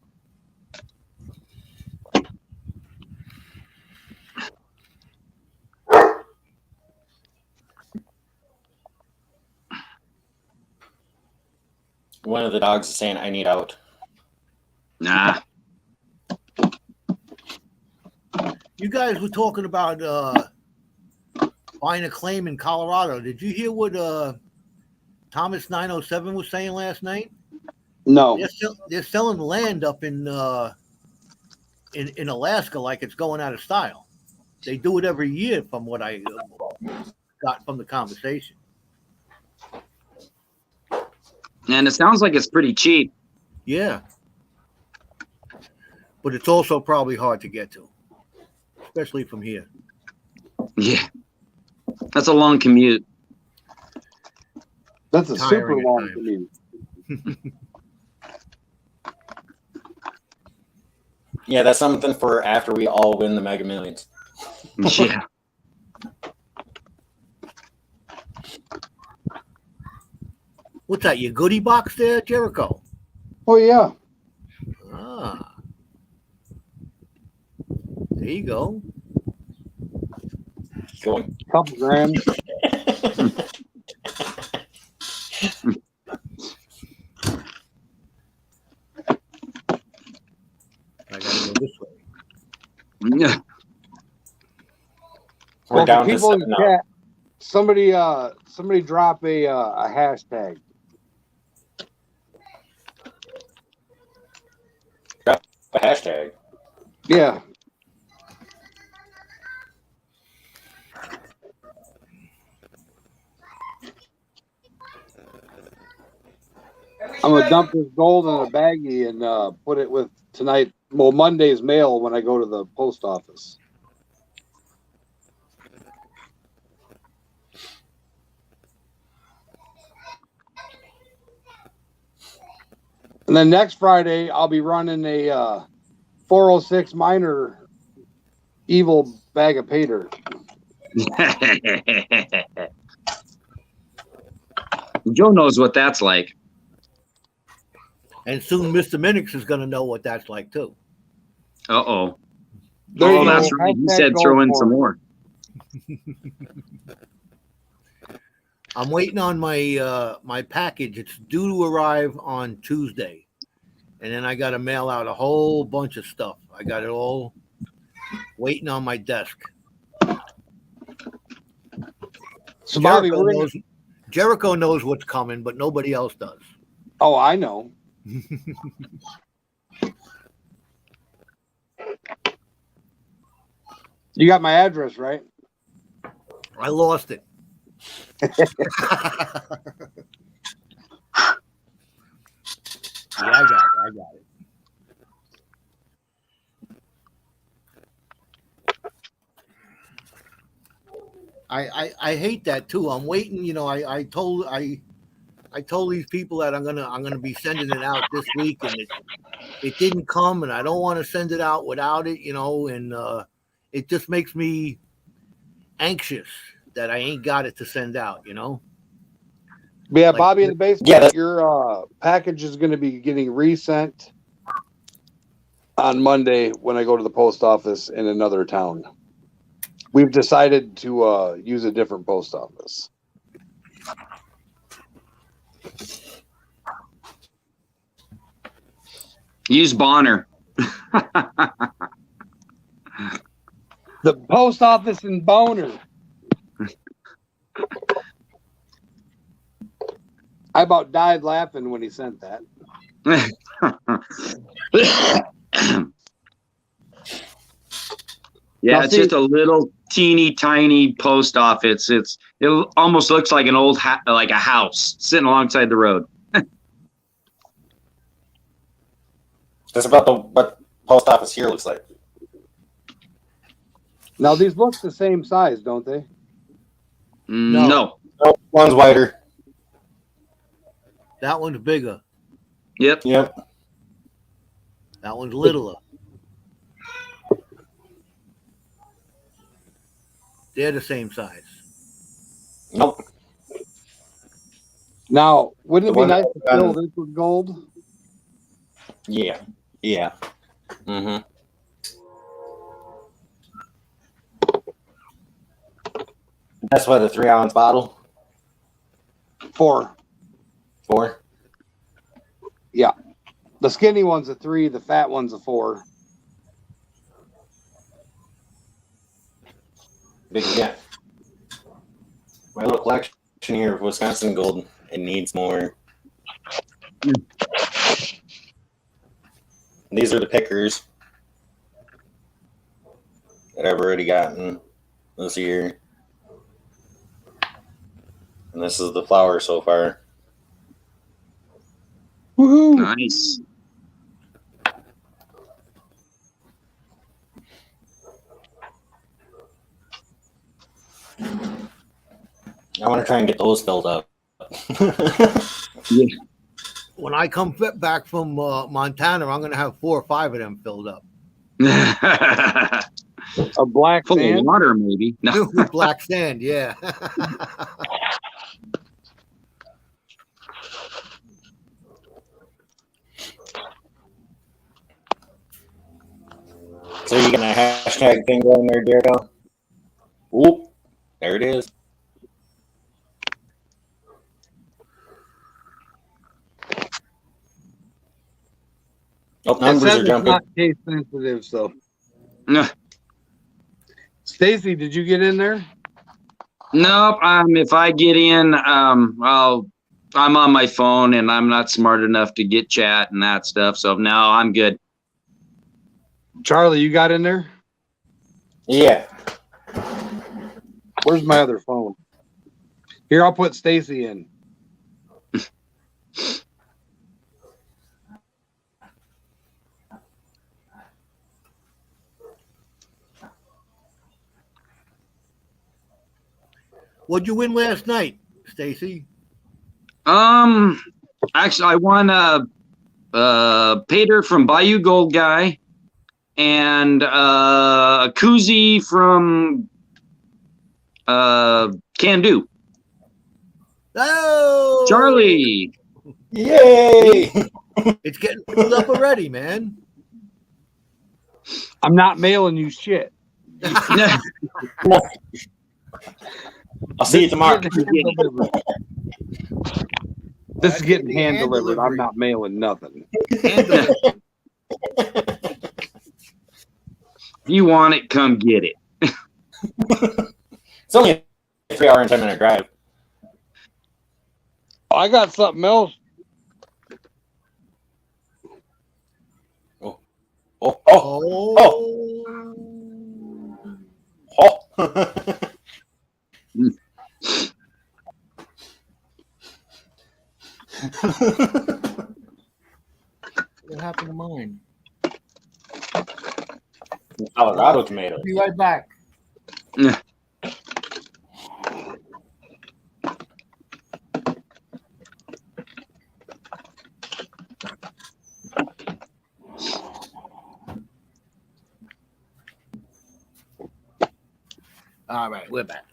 One of the dogs is saying, I need out. Nah. You guys were talking about buying a claim in Colorado. Did you hear what Thomas 907 was saying last night? No. They're selling land up in Alaska like it's going out of style. They do it every year, from what I got from the conversation. And it sounds like it's pretty cheap. Yeah. But it's also probably hard to get to, especially from here. Yeah. That's a long commute. That's a super Tiring at long times. commute. Yeah, that's something for after we all win the Mega Millions. Yeah. What's that, your goodie box there, Jericho? Oh, yeah. Ah. There you go. Going. Couple grand. I gotta go this way. Yeah. We're Well, down for to people in 7 the now. chat, somebody drop a hashtag. Drop a hashtag. Yeah. I'm gonna dump this gold in a baggie and put it with Monday's mail when I go to the post office. And then next Friday, I'll be running a 406 Minor Evil bag of pay dirt. Joe knows what that's like. And soon Mr. Minix is going to know what that's like, too. Uh-oh. There you Oh, go. that's right. He Hashtag said go throw in for some it. more. I'm waiting on my my package. It's due to arrive on Tuesday. And then I got to mail out a whole bunch of stuff. I got it all waiting on my desk. So, Bobby, Jericho knows what's coming, but nobody else does. Oh, I know. You got my address, right? I lost it. Yeah, I got it. I hate that too. I'm waiting. I told these people that I'm gonna be sending it out this week, and it didn't come, and I don't want to send it out without it. And it just makes me anxious that I ain't got it to send out. But yeah, Like- Bobby in the basement, Yeah, your package is going to be getting resent on Monday when I go to the post office in another town. We've decided to use a different post office. Use Bonner. The post office in Boner. I about died laughing when he sent that. Yeah, Now, it's see- just a little teeny tiny post office. It almost looks like an old like a house sitting alongside the road. That's about what post office here looks like. Now these look the same size, don't they? No. Oh, one's wider. That one's bigger. Yep. Yep. That one's littler. They're the same size. Nope. Now, wouldn't it be The one nice to on- fill this with gold? Yeah. Yeah. Mm-hmm. That's what, a 3-ounce bottle? 4. 4? The skinny one's a 3, the fat one's a 4. Big yeah. My little collection here of Wisconsin gold, it needs more. These are the pickers that I've already gotten this year. And this is the flower so far. Woohoo! Nice. I want to try and get those filled up. When I come back from Montana, I'm going to have 4 or 5 of them filled up. A black Full of sand. water, maybe. No. With black sand, yeah. So you got a hashtag thing going there, Daredevil? Oop, there it is. Oh, It numbers says are it's jumping. not case sensitive, so. No. Stacy, did you get in there? Nope. If I get in, I'm on my phone and I'm not smart enough to get chat and that stuff. So no, I'm good. Charlie, you got in there? Yeah. Where's my other phone? Here, I'll put Stacy in. What'd you win last night, Stacy? Actually, I won a paydirt from Bayou Gold Guy and a koozie from Can Do. Oh, Charlie. Yay! It's getting filled up already, man. I'm not mailing you shit. I'll see you tomorrow. This is getting That's hand hand delivered. I'm delivery. not mailing nothing. Handle it. If you want it, come get it. It's only a 3-hour and 10-minute drive. I got something else. Oh, Oh. oh. Colorado tomatoes. Be right back. All right, we're back.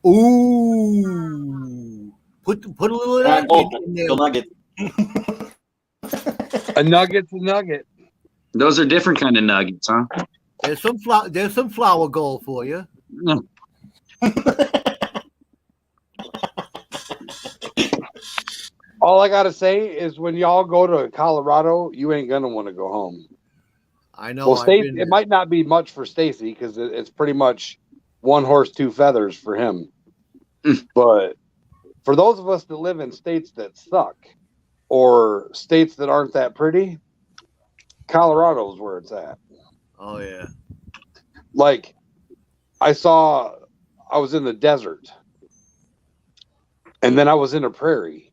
Ooh, put a little of that in there. Nugget. A nugget's a nugget. Those are different kind of nuggets, huh? There's some flour gold for you. All I gotta say is when y'all go to Colorado, you ain't gonna want to go home. I know. Well, Stacy, it might not be much for Stacy because it's pretty much one horse, two feathers for him. But for those of us that live in states that suck or states that aren't that pretty, Colorado's where it's at. Oh yeah. Like I was in the desert, and then I was in a prairie,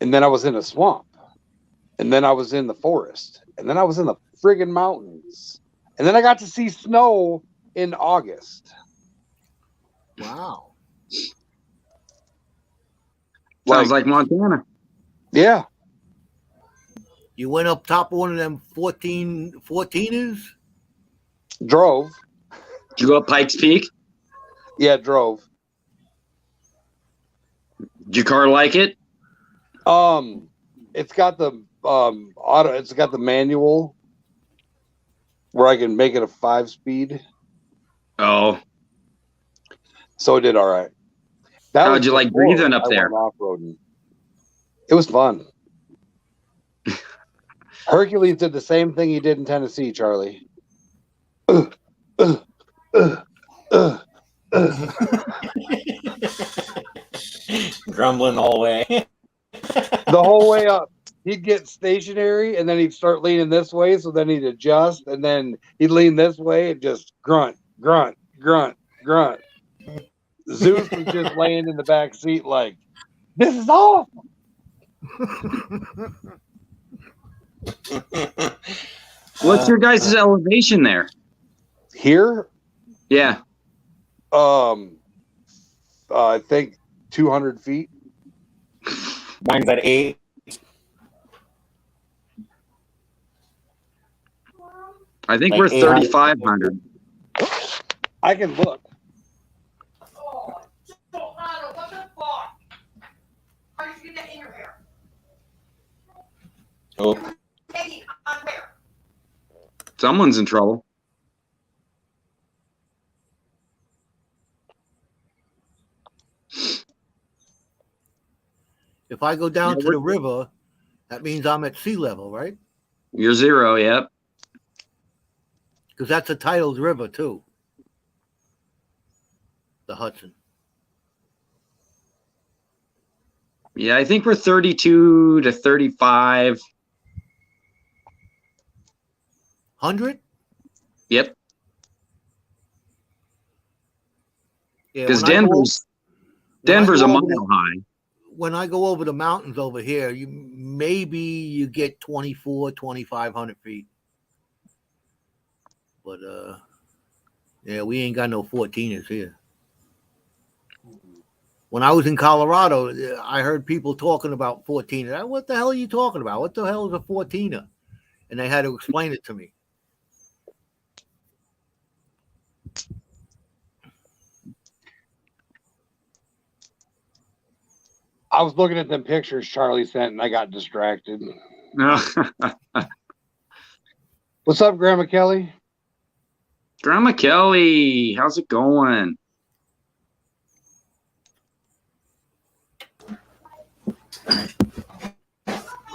and then I was in a swamp, and then I was in the forest, and then I was in the friggin' mountains, and then I got to see snow in August. Wow. Sounds like Montana. Yeah. You went up top of one of them 14ers? Drove. Did you go up Pikes Peak? Yeah, drove. Did your car like it? It's got the auto. It's got the manual where I can make it a 5-speed. Oh, So it did all right. how'd you like before breathing up I there? went off-roading. It was fun. Hercules did the same thing he did in Tennessee, Charlie. Grumbling the whole way. The whole way up. He'd get stationary and then he'd start leaning this way, so then he'd adjust, and then he'd lean this way and just grunt, grunt, grunt, grunt. Zeus was just laying in the back seat like, this is awful. What's your guys' elevation there? Here, Yeah. I think 200 feet. Mine's at 8. I think Like we're 800. 3,500. I can look. What the fuck? How did you get that in your hair? Oh, Peggy, on where? Someone's in trouble. If I go down Yeah, to the river, that means I'm at sea level, right? You're 0, yep. Because that's a tidal river too. The Hudson. Yeah, I think we're 32 to 35. 100? Yep. Yeah, Because when I go- Denver's a go mile over the- high. when I go over the mountains over here, you get 2,500 feet. But yeah, we ain't got no 14ers here. When I was in Colorado, I heard people talking about 14ers. What the hell are you talking about? What the hell is a 14er? And they had to explain it to me. I was looking at them pictures Charlie sent and I got distracted. What's up, Grandma Kelly? Grandma Kelly, how's it going?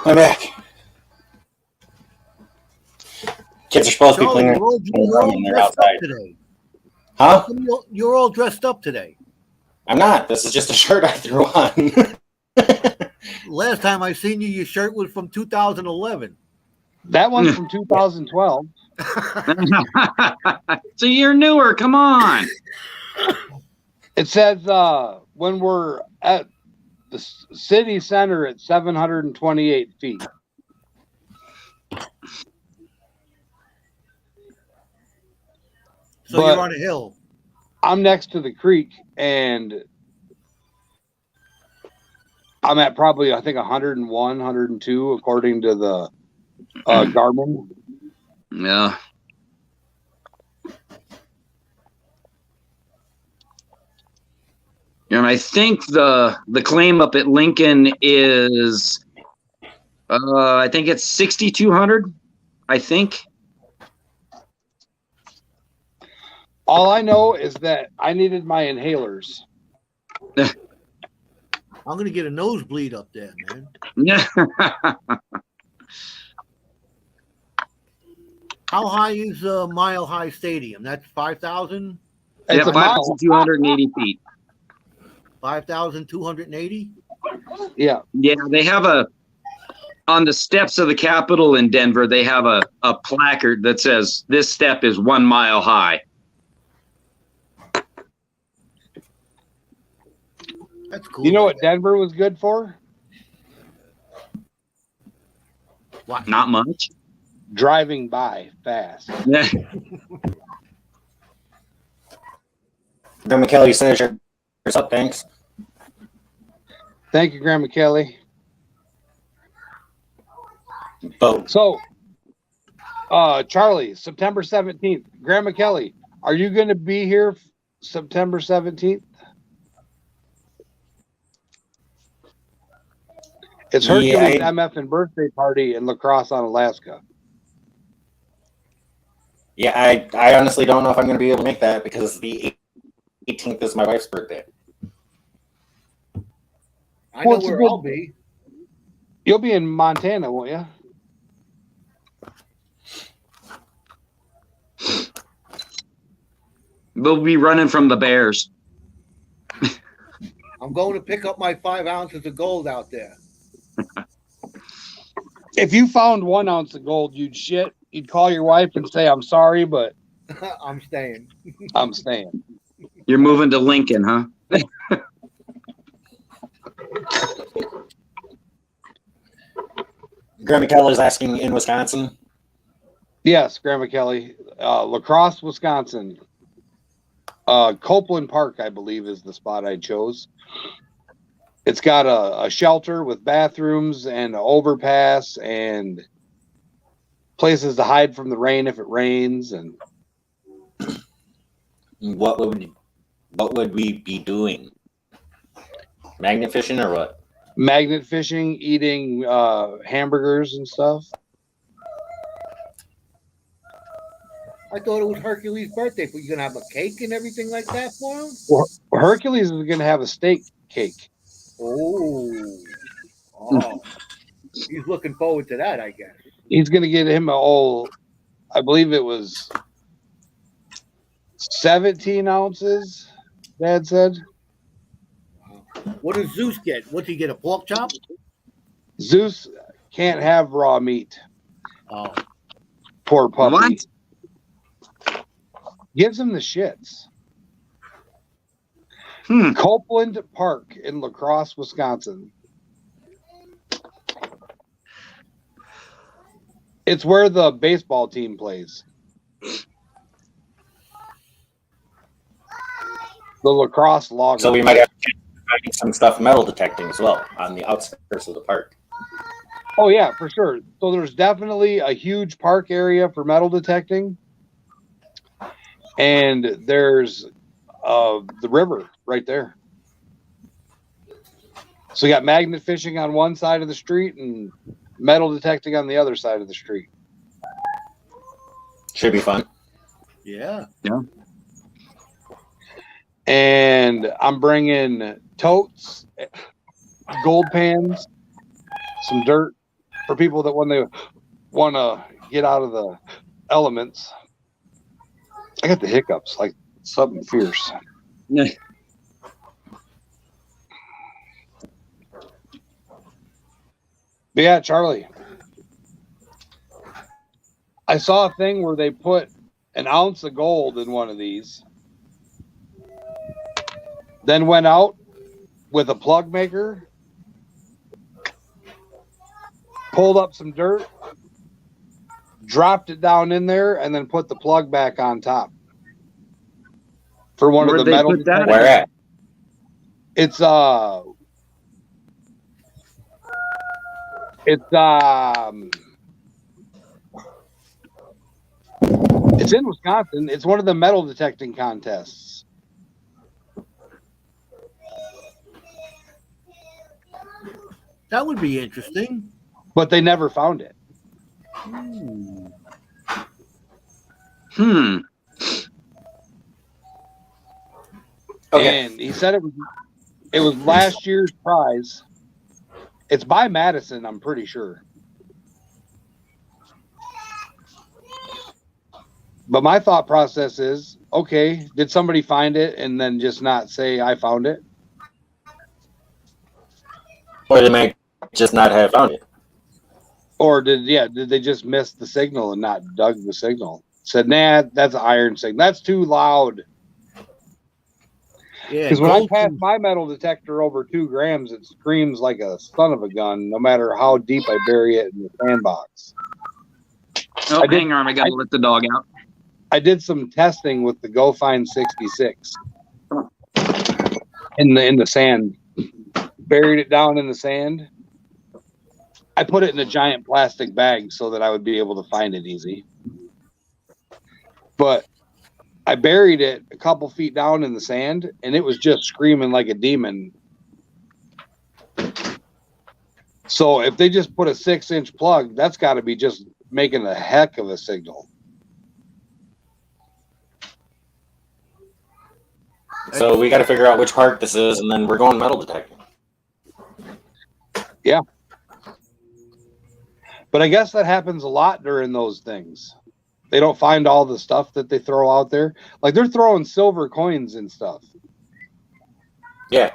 I'm back. Kids are supposed to be Charlie, cleaning you're all their room and they're dressed up outside. today. Huh? You're all dressed up today. I'm not. This is just a shirt I threw on. Last time I seen you, your shirt was from 2011. That one's from 2012. So you're newer. Come on. It says when we're at the city center at 728 feet. So But- you're on a hill. I'm next to the creek, and I'm at probably, I think, 101, 102, according to the Garmin. Yeah. And I think the claim up at Lincoln is, I think it's 6,200. I think. All I know is that I needed my inhalers. I'm going to get a nosebleed up there, man. Yeah. How high is Mile High Stadium? That's 5,000? Yeah, It's a mile. 5,280 feet. 5,280? Yeah. Yeah, they have on the steps of the Capitol in Denver, they have a placard that says this step is 1 mile high. That's cool. You know what Denver was good for? What? Not much. Driving by fast. Yeah. Grandma Kelly, finish yours up. Thanks. Thank you, Grandma Kelly. Boat. So, Charlie, September 17th. Grandma Kelly, are you going to be here September 17th? It's Hercules Yeah, MF and birthday party in La Crosse on Alaska. Yeah, I honestly don't know if I'm going to be able to make that because the 18th is my wife's birthday. I know Well, it's a where good- I'll be. You'll be in Montana, won't you? We'll be running from the Bears. I'm going to pick up my 5 ounces of gold out there. If you found 1 ounce of gold, you'd shit. You'd call your wife and say, "I'm sorry, but I'm staying. I'm staying." You're moving to Lincoln, huh? Grandma Kelly's asking in Wisconsin. Yes, Grandma Kelly. La Crosse, Wisconsin. Copeland Park, I believe, is the spot I chose. It's got a shelter with bathrooms and an overpass and places to hide from the rain if it rains. And What would we be doing? Magnet fishing or what? magnet fishing, eating hamburgers and stuff. I thought it was Hercules' birthday, but you're going to have a cake and everything like that for him? Hercules is going to have a steak cake. Oh. He's looking forward to that, I guess. He's going to get him I believe it was 17 ounces, Dad said. What does Zeus get? What's he get, a pork chop? Zeus can't have raw meat. Oh. Poor puppy. What? Gives him the shits. Copeland Park in La Crosse, Wisconsin. It's where the baseball team plays. The La Crosse Loggers. So we might have to find some stuff metal detecting as well on the outskirts of the park. Oh yeah, for sure. So there's definitely a huge park area for metal detecting. And there's the river right there. So you got magnet fishing on one side of the street and metal detecting on the other side of the street. Should be fun. Yeah. And I'm bringing totes, gold pans, some dirt for people that when they want to get out of the elements. I got the hiccups, like something fierce. Yeah. But yeah, Charlie. I saw a thing where they put an ounce of gold in one of these, then went out with a plug maker, pulled up some dirt, dropped it down in there, and then put the plug back on top. for one Where'd of the they metal put that? Where at? It's it's in Wisconsin. It's one of the metal detecting contests. That would be interesting. But they never found it. Ooh. Okay. And he said it was last year's prize. It's by Madison, I'm pretty sure. But my thought process is, okay, did somebody find it and then just not say I found it? Or they might just not have found it. Or did they just miss the signal and not dug the signal? Said, nah, that's an iron signal. That's too loud. Yeah, Because when I gold pass can- my metal detector over 2 grams, it screams like a son of a gun, no matter how deep I bury it in the sandbox. Oh, hang on. I got to let the dog out. I did some testing with the Go Find 66 in the sand. Buried it down in the sand. I put it in a giant plastic bag so that I would be able to find it easy. But I buried it a couple feet down in the sand, and it was just screaming like a demon. So if they just put a 6-inch plug, that's got to be just making a heck of a signal. So we got to figure out which part this is, and then we're going metal detecting. Yeah. But I guess that happens a lot during those things. They don't find all the stuff that they throw out there. Like they're throwing silver coins and stuff. Yeah.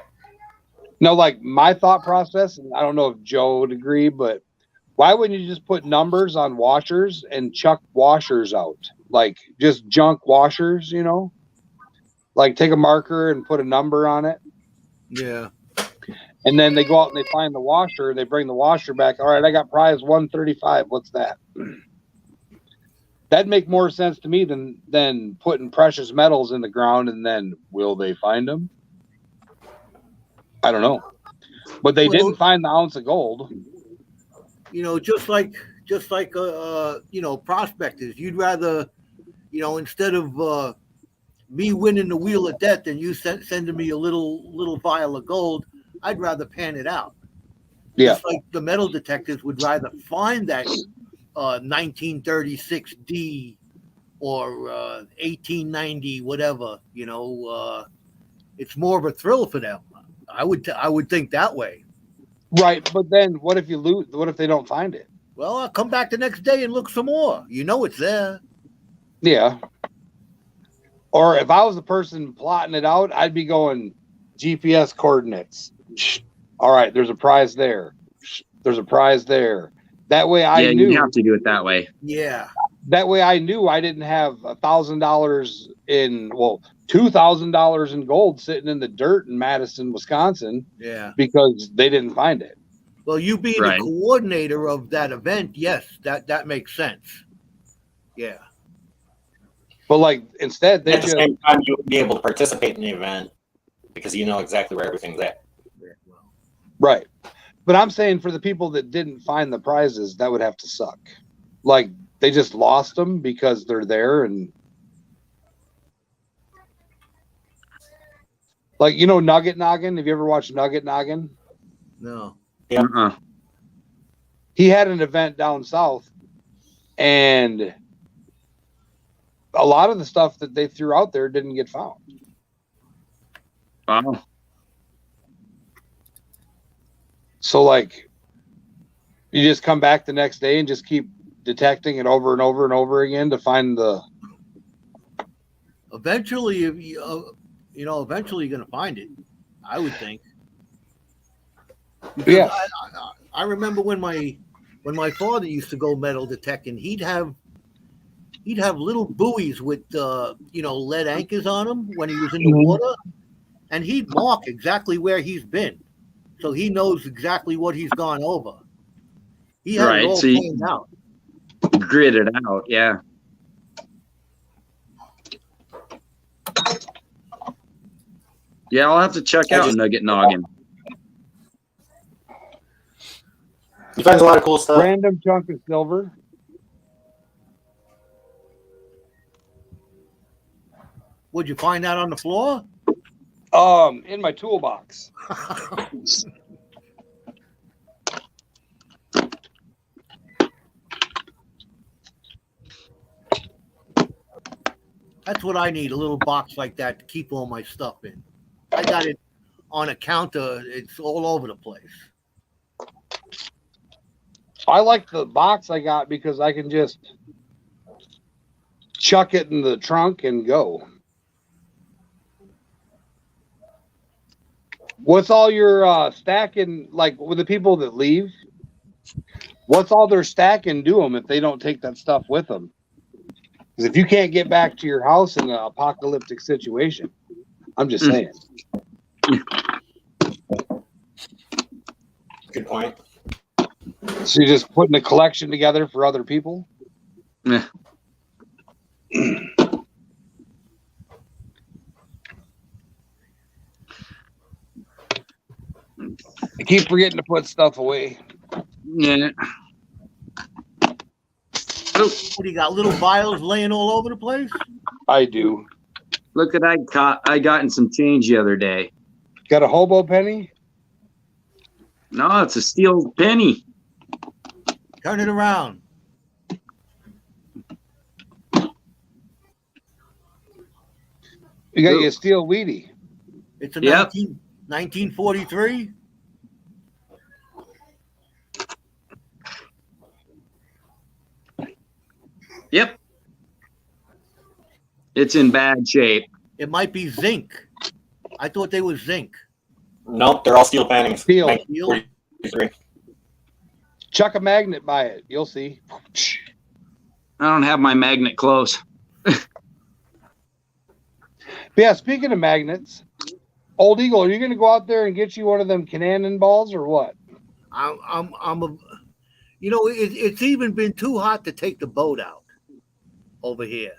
No, like my thought process, and I don't know if Joe would agree, but why wouldn't you just put numbers on washers and chuck washers out? Like just junk washers, you know? Like take a marker and put a number on it. Yeah. And then they go out and they find the washer. They bring the washer back. All right, I got prize 135. What's that? That'd make more sense to me than putting precious metals in the ground and then will they find them? I don't know. But they didn't find the ounce of gold. You know, just like prospectors, you'd rather, instead of me winning the wheel of death and you sending me a little vial of gold, I'd rather pan it out. Yeah. Just like the metal detectors would rather find that 1936 D or 1890 whatever. It's more of a thrill for them. I would think that way. Right, but then what if you lose? What if they don't find it? Well, I'll come back the next day and look some more. It's there. Yeah. Or if I was the person plotting it out, I'd be going GPS coordinates. All right, there's a prize there. There's a prize there. That way I knew. You have to do it that way. Yeah. That way I knew I didn't have $1,000 $2,000 in gold sitting in the dirt in Madison, Wisconsin. Yeah. Because they didn't find it. Well, you being the coordinator of that event, yes, that makes sense. Yeah. But like instead they at the same time you would be able to participate in the event because you know exactly where everything's at. Right. But I'm saying for the people that didn't find the prizes, that would have to suck. Like they just lost them because they're there and like Nugget Noggin. Have you ever watched Nugget Noggin? No. Yeah. He had an event down south and a lot of the stuff that they threw out there didn't get found. Wow. So like you just come back the next day and just keep detecting it over and over and over again to find the. Eventually, eventually you're going to find it. I would think. Because yeah. I remember when my father used to go metal detecting, he'd have little buoys with lead anchors on them when he was in the water, and he'd mark exactly where he's been, so he knows exactly what he's gone over. He had it all planned out. Grid it out, yeah. Yeah, I'll have to check out Nugget Noggin. He finds a lot of cool stuff. Random chunk of silver. Would you find that on the floor? In my toolbox. That's what I need, a little box like that to keep all my stuff in. I got it on a counter. It's all over the place. I like the box I got because I can just chuck it in the trunk and go. What's all your stacking, like with the people that leave? What's all their stacking do them if they don't take that stuff with them? Because if you can't get back to your house in an apocalyptic situation, I'm just saying. Good point. So you're just putting a collection together for other people? Yeah. I keep forgetting to put stuff away. Yeah. Oh, What do you got? Little vials laying all over the place? I do. look at I got in some change the other day. Got a hobo penny? No, it's a steel penny. Turn it around. You got Ooh. you a steel weedy. It's a Yep. 1943. Yep. It's in bad shape. It might be zinc. I thought they were zinc. Nope, they're all steel pannings. Steel. 1943. Chuck a magnet by it. You'll see. I don't have my magnet close. Yeah, speaking of magnets, Old Eagle, are you going to go out there and get you one of them cannonballs or what? It's even been too hot to take the boat out over here.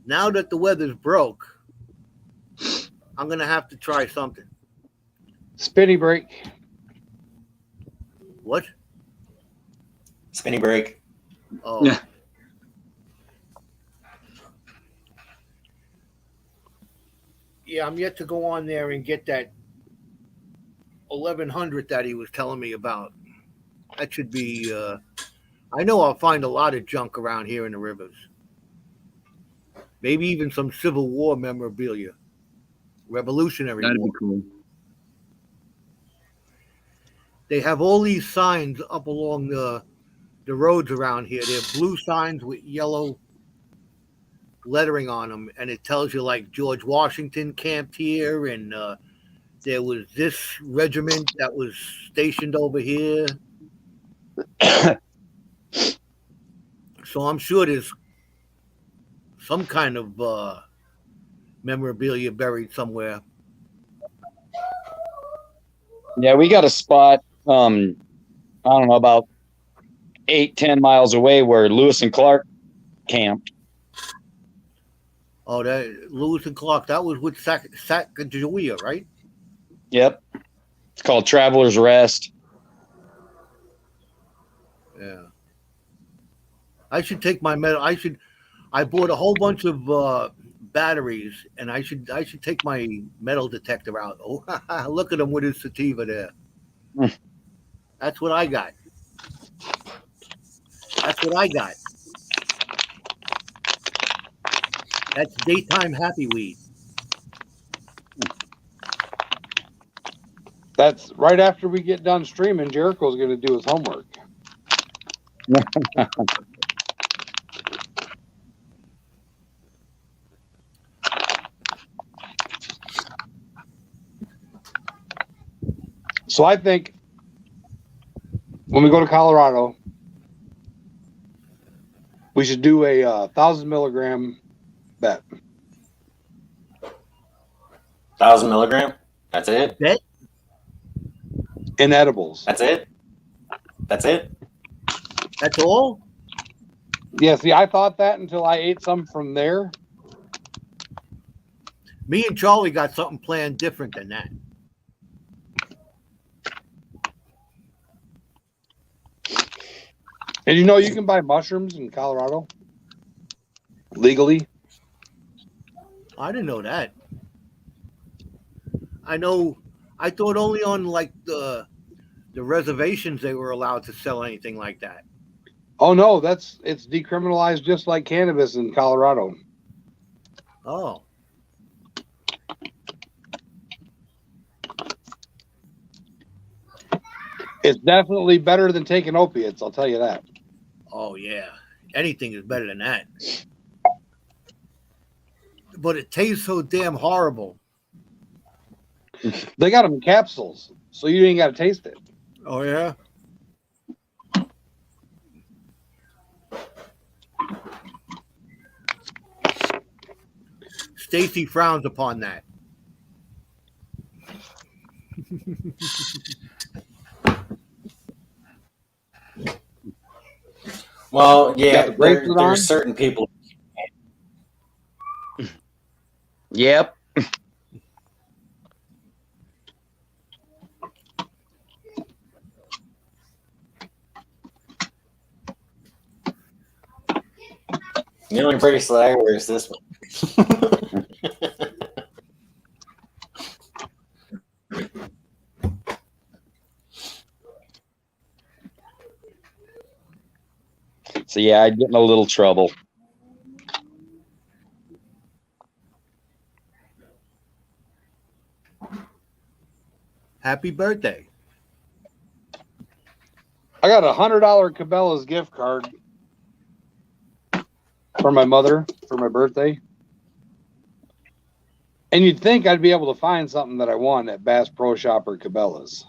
Now that the weather's broke, I'm going to have to try something. Spinny break. What? Spinny break. Oh. Yeah. Yeah, I'm yet to go on there and get that 1100 that he was telling me about. That should be, I know I'll find a lot of junk around here in the rivers. Maybe even some Civil War memorabilia. Revolutionary That'd War. be cool. They have all these signs up along the roads around here. They're blue signs with yellow lettering on them, and it tells you like George Washington camped here, and there was this regiment that was stationed over here. So I'm sure there's some kind of memorabilia buried somewhere. Yeah, we got a spot, I don't know, about 8-10 miles away where Lewis and Clark camped. Oh, that Lewis and Clark, that was with Sacagawea, right? Yep. It's called Traveler's Rest. Yeah. I should take my metal. I bought a whole bunch of batteries, and I should take my metal detector out. Oh, look at him with his sativa there. That's what I got. That's what I got. That's daytime happy weed. That's right after we get done streaming. Jericho's going to do his homework. So I think when we go to Colorado, we should do a 1,000 milligram bet. 1,000 milligram. That's it. Bet? In edibles. That's it. That's it. That's all? Yeah, see, I thought that until I ate some from there. Me and Charlie got something planned different than that. And you know, you can buy mushrooms in Colorado legally. I didn't know that. I thought only on like the reservations they were allowed to sell anything like that. Oh no, it's decriminalized just like cannabis in Colorado. Oh. It's definitely better than taking opiates, I'll tell you that. Oh yeah. Anything is better than that. But it tastes so damn horrible. They got them in capsules, so you ain't got to taste it. Oh yeah. Stacy frowns upon that. Well, yeah, Got the bracelet on? there's certain people. Yep. The only bracelet I wear is this one. So yeah, I'd get in a little trouble. Happy birthday. I got $100 Cabela's gift card for my mother for my birthday. And you'd think I'd be able to find something that I want at Bass Pro Shop or Cabela's.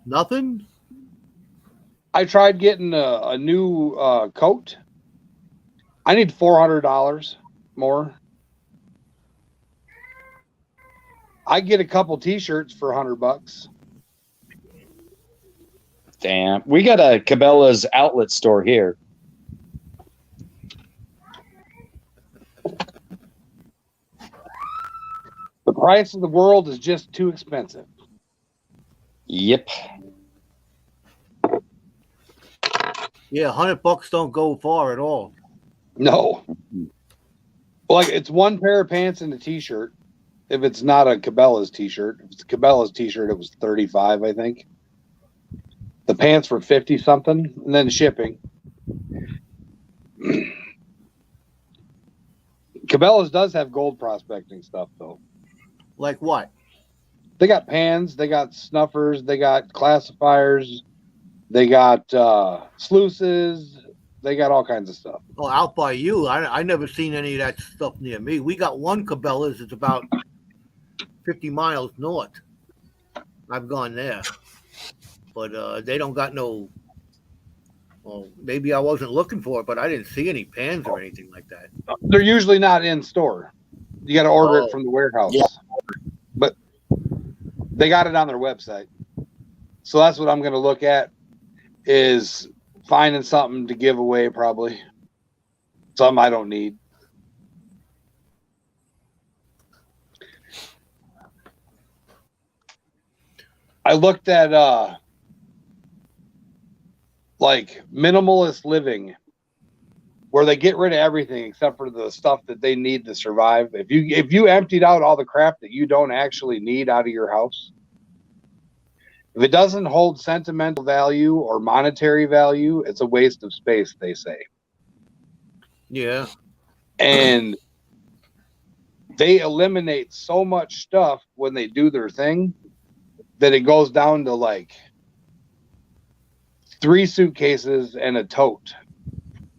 Nothing? I tried getting a new coat. I need $400 more. I get a couple T-shirts for $100. Damn. We got a Cabela's outlet store here. The price of the world is just too expensive. Yep. Yeah, $100 don't go far at all. No. Like, it's one pair of pants and a T-shirt. If it's not a Cabela's T-shirt. If it's a Cabela's T-shirt, it was $35, I think. The pants were 50 something, and then shipping. Cabela's does have gold prospecting stuff, though. Like what? They got pans, they got snuffers, they got classifiers, they got sluices, they got all kinds of stuff. Oh, out by you. I never seen any of that stuff near me. We got one Cabela's. It's about 50 miles north. I've gone there. But they don't got no. Well, maybe I wasn't looking for it, but I didn't see any pans or anything like that. They're usually not in store. You got to order it from the warehouse. Yeah. But they got it on their website. So that's what I'm going to look at, is finding something to give away, probably. Something I don't need. I looked at like minimalist living, where they get rid of everything except for the stuff that they need to survive. If you emptied out all the crap that you don't actually need out of your house, if it doesn't hold sentimental value or monetary value, it's a waste of space, they say. Yeah. And they eliminate so much stuff when they do their thing that it goes down to like 3 suitcases and a tote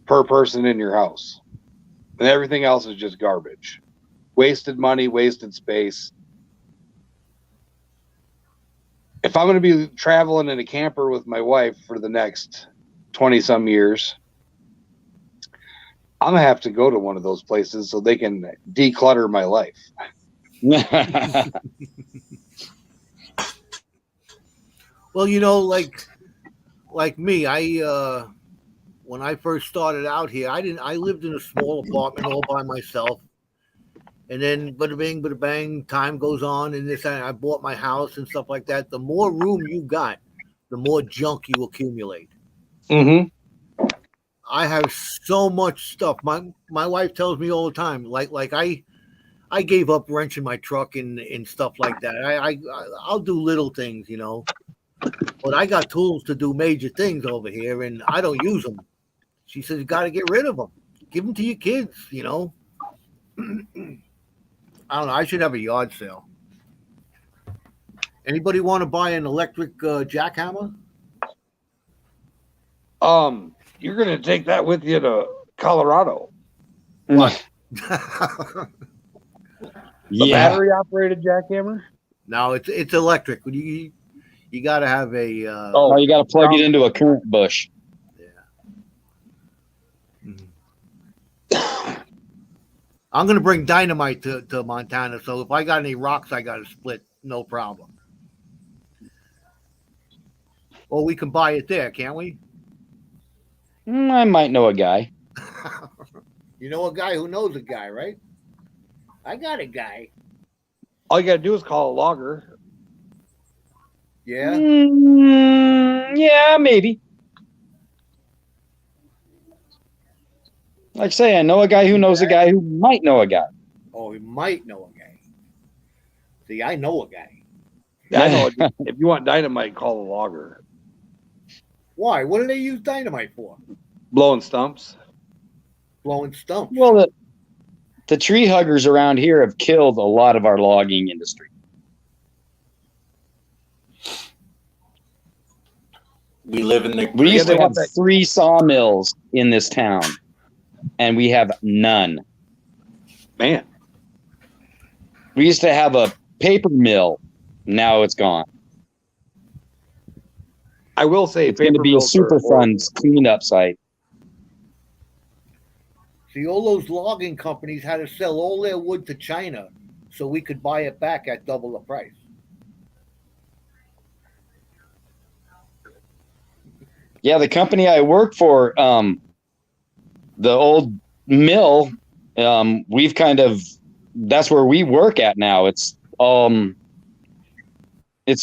per person in your house. And everything else is just garbage. Wasted money, wasted space. If I'm going to be traveling in a camper with my wife for the next 20 some years, I'm going to have to go to one of those places so they can declutter my life. Well, you know, like me, when I first started out here, I lived in a small apartment all by myself. And then bada bing, bada bang, time goes on and this and I bought my house and stuff like that. The more room you got, the more junk you accumulate. Mm-hmm. I have so much stuff. My wife tells me all the time, like I gave up wrenching my truck and stuff like that. I'll do little things, you know, but I got tools to do major things over here, and I don't use them. She says you got to get rid of them, give them to your kids, you know. I don't know. I should have a yard sale. Anybody want to buy an electric jackhammer? You're gonna take that with you to Colorado. What? The Yeah. battery operated jackhammer. No, it's electric. You got to have a. Oh, you got to plug it into a current bush. I'm going to bring dynamite to Montana, so if I got any rocks, I got to split, no problem. Or we can buy it there, can't we? I might know a guy. You know a guy who knows a guy, right? I got a guy. All you gotta do is call a logger. Yeah. Yeah, maybe. Like I say, I know a guy who knows a guy who might know a guy. Oh, he might know a guy. See, I know a guy. Yeah, I know. If you want dynamite, call a logger. Why? What do they use dynamite for? Blowing stumps. Blowing stumps. Well, the tree huggers around here have killed a lot of our logging industry. We live in the. We used to they have want that- 3 sawmills in this town, and we have none. Man, We used to have a paper mill. Now it's gone. I will say It's going to paper be a mills are Superfunds cleanup site. See, all those logging companies had to sell all their wood to China so we could buy it back at double the price. Yeah, the company I work for, the old mill, we've kind of, that's where we work at now. It's the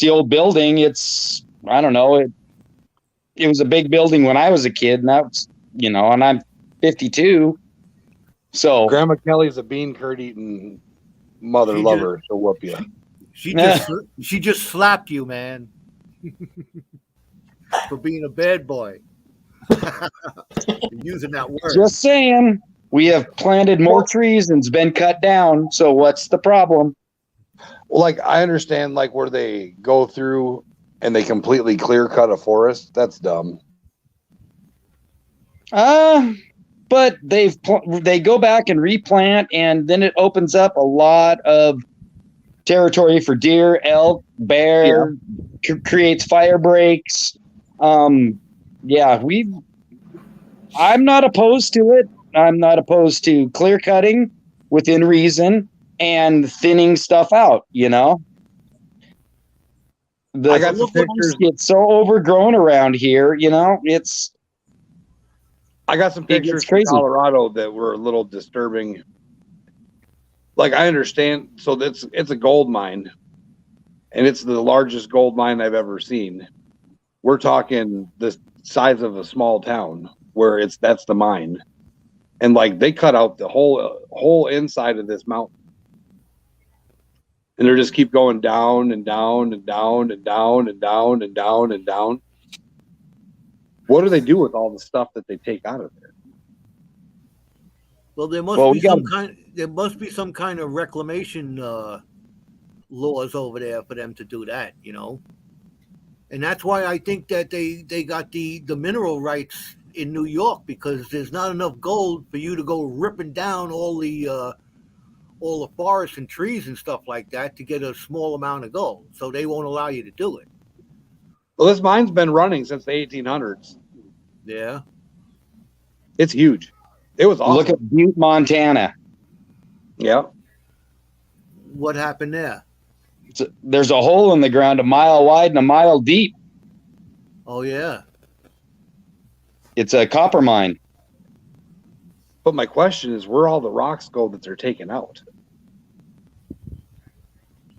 old building. It's, I don't know, it was a big building when I was a kid, and that's, you know, and I'm 52. So Grandma Kelly's a bean curd eating mother She lover. She'll whoop you. She just slapped you, man, for being a bad boy. Using that word. just saying, we have planted more trees than's been cut down. So what's the problem? Well, like I understand, like where they go through and they completely clear cut a forest. That's dumb. But they go back and replant, and then it opens up a lot of territory for deer, elk, bear, creates fire breaks. Yeah, I'm not opposed to it. I'm not opposed to clear cutting within reason and thinning stuff out, you know? I got some pictures. It's so overgrown around here, you know? I got some It gets pictures from crazy. Colorado that were a little disturbing. Like I understand, so it's a gold mine, and it's the largest gold mine I've ever seen. We're talking the size of a small town where that's the mine, and like they cut out the whole inside of this mountain, and they just keep going down and down and down and down and down and down and down. What do they do with all the stuff that they take out of there? Well, there must be some kind of reclamation laws over there for them to do that, you know. And that's why I think that they got the mineral rights in New York, because there's not enough gold for you to go ripping down all the forests and trees and stuff like that to get a small amount of gold. So they won't allow you to do it. Well, this mine's been running since the 1800s. Yeah. It's huge. It was awesome. Look at Butte, Montana. Yeah. What happened there? There's a hole in the ground a mile wide and a mile deep. Oh, yeah. It's a copper mine. But my question is, where all the rocks go that they're taking out?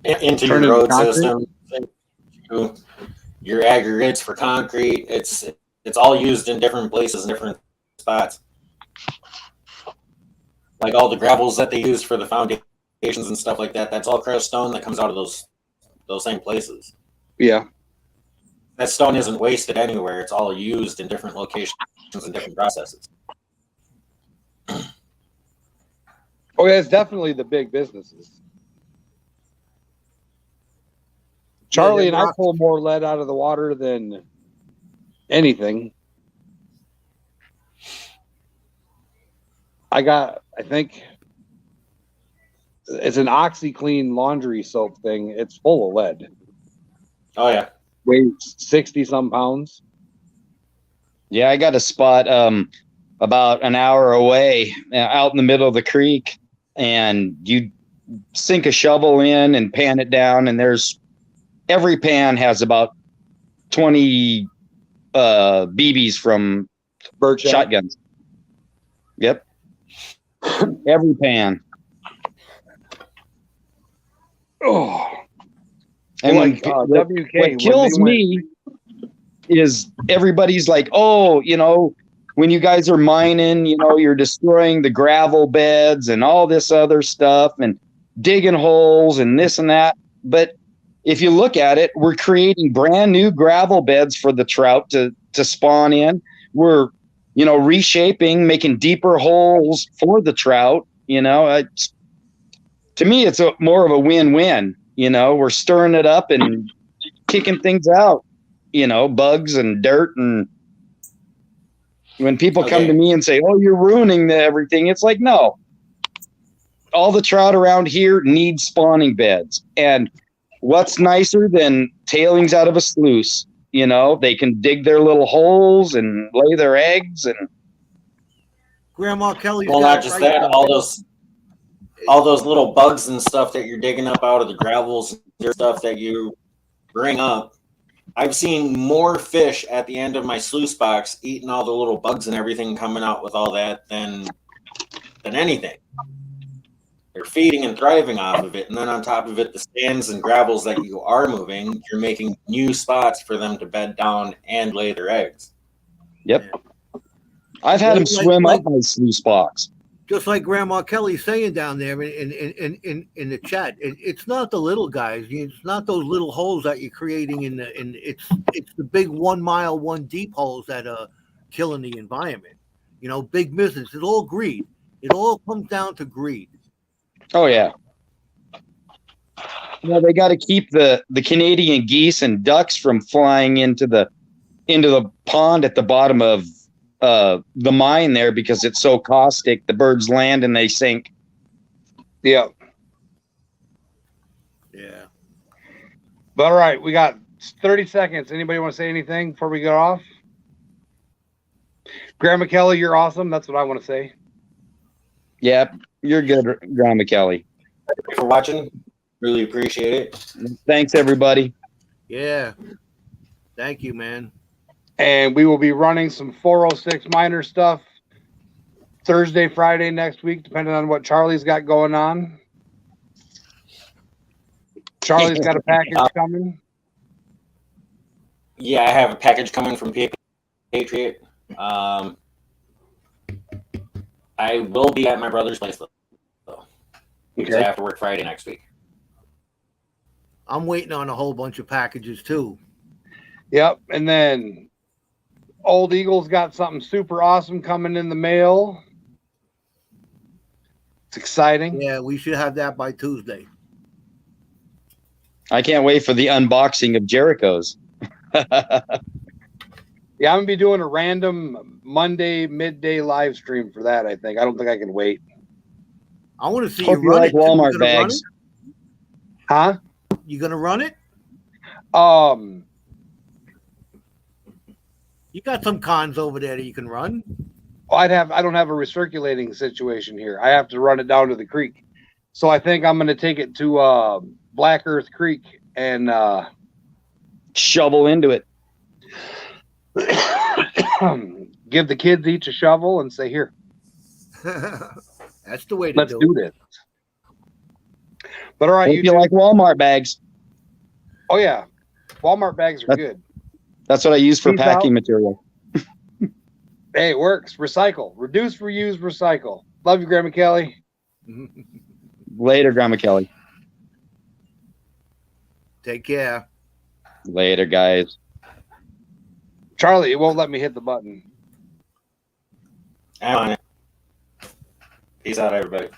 Into Turn your into road concrete? system, into your aggregates for concrete. It's all used in different places and different spots. Like all the gravels that they use for the foundations and stuff like that. That's all crushed stone that comes out of those same places. Yeah. That stone isn't wasted anywhere. It's all used in different locations and different processes. Oh, yeah, it's definitely the big businesses. Charlie and I pull more lead out of the water than anything. I think it's an OxyClean laundry soap thing. It's full of lead. Oh, yeah. Weighs 60 some pounds. Yeah, I got a spot about an hour away out in the middle of the creek, and you sink a shovel in and pan it down, and every pan has about 20 BBs from Bird shotguns. Yep. Every pan. Oh. And WK, what kills me is everybody's like, oh, when you guys are mining, you're destroying the gravel beds and all this other stuff and digging holes and this and that. But if you look at it, we're creating brand new gravel beds for the trout to spawn in. We're, reshaping, making deeper holes for the trout. To me, it's more of a win-win. We're stirring it up and kicking things out, bugs and dirt. And when people come to me and say, oh, you're ruining everything, it's like, no. All the trout around here need spawning beds. And what's nicer than tailings out of a sluice? They can dig their little holes and lay their eggs. And Grandma Kelly's not just that, all those little bugs and stuff that you're digging up out of the gravels and stuff that you bring up. I've seen more fish at the end of my sluice box eating all the little bugs and everything coming out with all that than anything. They're feeding and thriving off of it. And then on top of it, the sands and gravels that you are moving, you're making new spots for them to bed down and lay their eggs. Yep. I've had them swim up my sluice box. Just like Grandma Kelly's saying down there in the chat, it's not the little guys. It's not those little holes that you're creating it's the big 1 mile, 1 deep holes that are killing the environment. Big business. It's all greed. It all comes down to greed. Oh yeah. They got to keep the Canadian geese and ducks from flying into the pond at the bottom of the mine there because it's so caustic. The birds land and they sink. Yeah. Yeah. But all right, we got 30 seconds. Anybody want to say anything before we go off? Grandma Kelly, you're awesome. That's what I want to say. Yep. You're good, Grandma Kelly. Thank you for watching. Really appreciate it. Thanks, everybody. Yeah. Thank you, man. And we will be running some 406 miner stuff Thursday, Friday next week, depending on what Charlie's got going on. Charlie's got a package coming. Yeah, I have a package coming from Patriot. I will be at my brother's place though, because I have to work Friday next week. I'm waiting on a whole bunch of packages too. Yep, and then Old Eagle's got something super awesome coming in the mail. It's exciting. Yeah, we should have that by Tuesday. I can't wait for the unboxing of Jericho's. Yeah, I'm gonna be doing a random Monday midday live stream for that. I think. I don't think I can wait. I want to see Hope you run like it. Walmart bags. Huh? You gonna run it? You got some cons over there that you can run. I don't have a recirculating situation here. I have to run it down to the creek. So I think I'm gonna take it to Black Earth Creek and shovel into it. give the kids each a shovel and say, "Here, That's the way to let's do do it. this." But all right, Hope you like Walmart bags. Oh yeah, Walmart bags are good. That's what I use for Peace packing out. material. Hey, it works. Recycle, reduce, reuse, recycle. Love you, Grandma Kelly. Later, Grandma Kelly. Take care. Later, guys. Charlie, it won't let me hit the button. I'm on it. Peace out, everybody.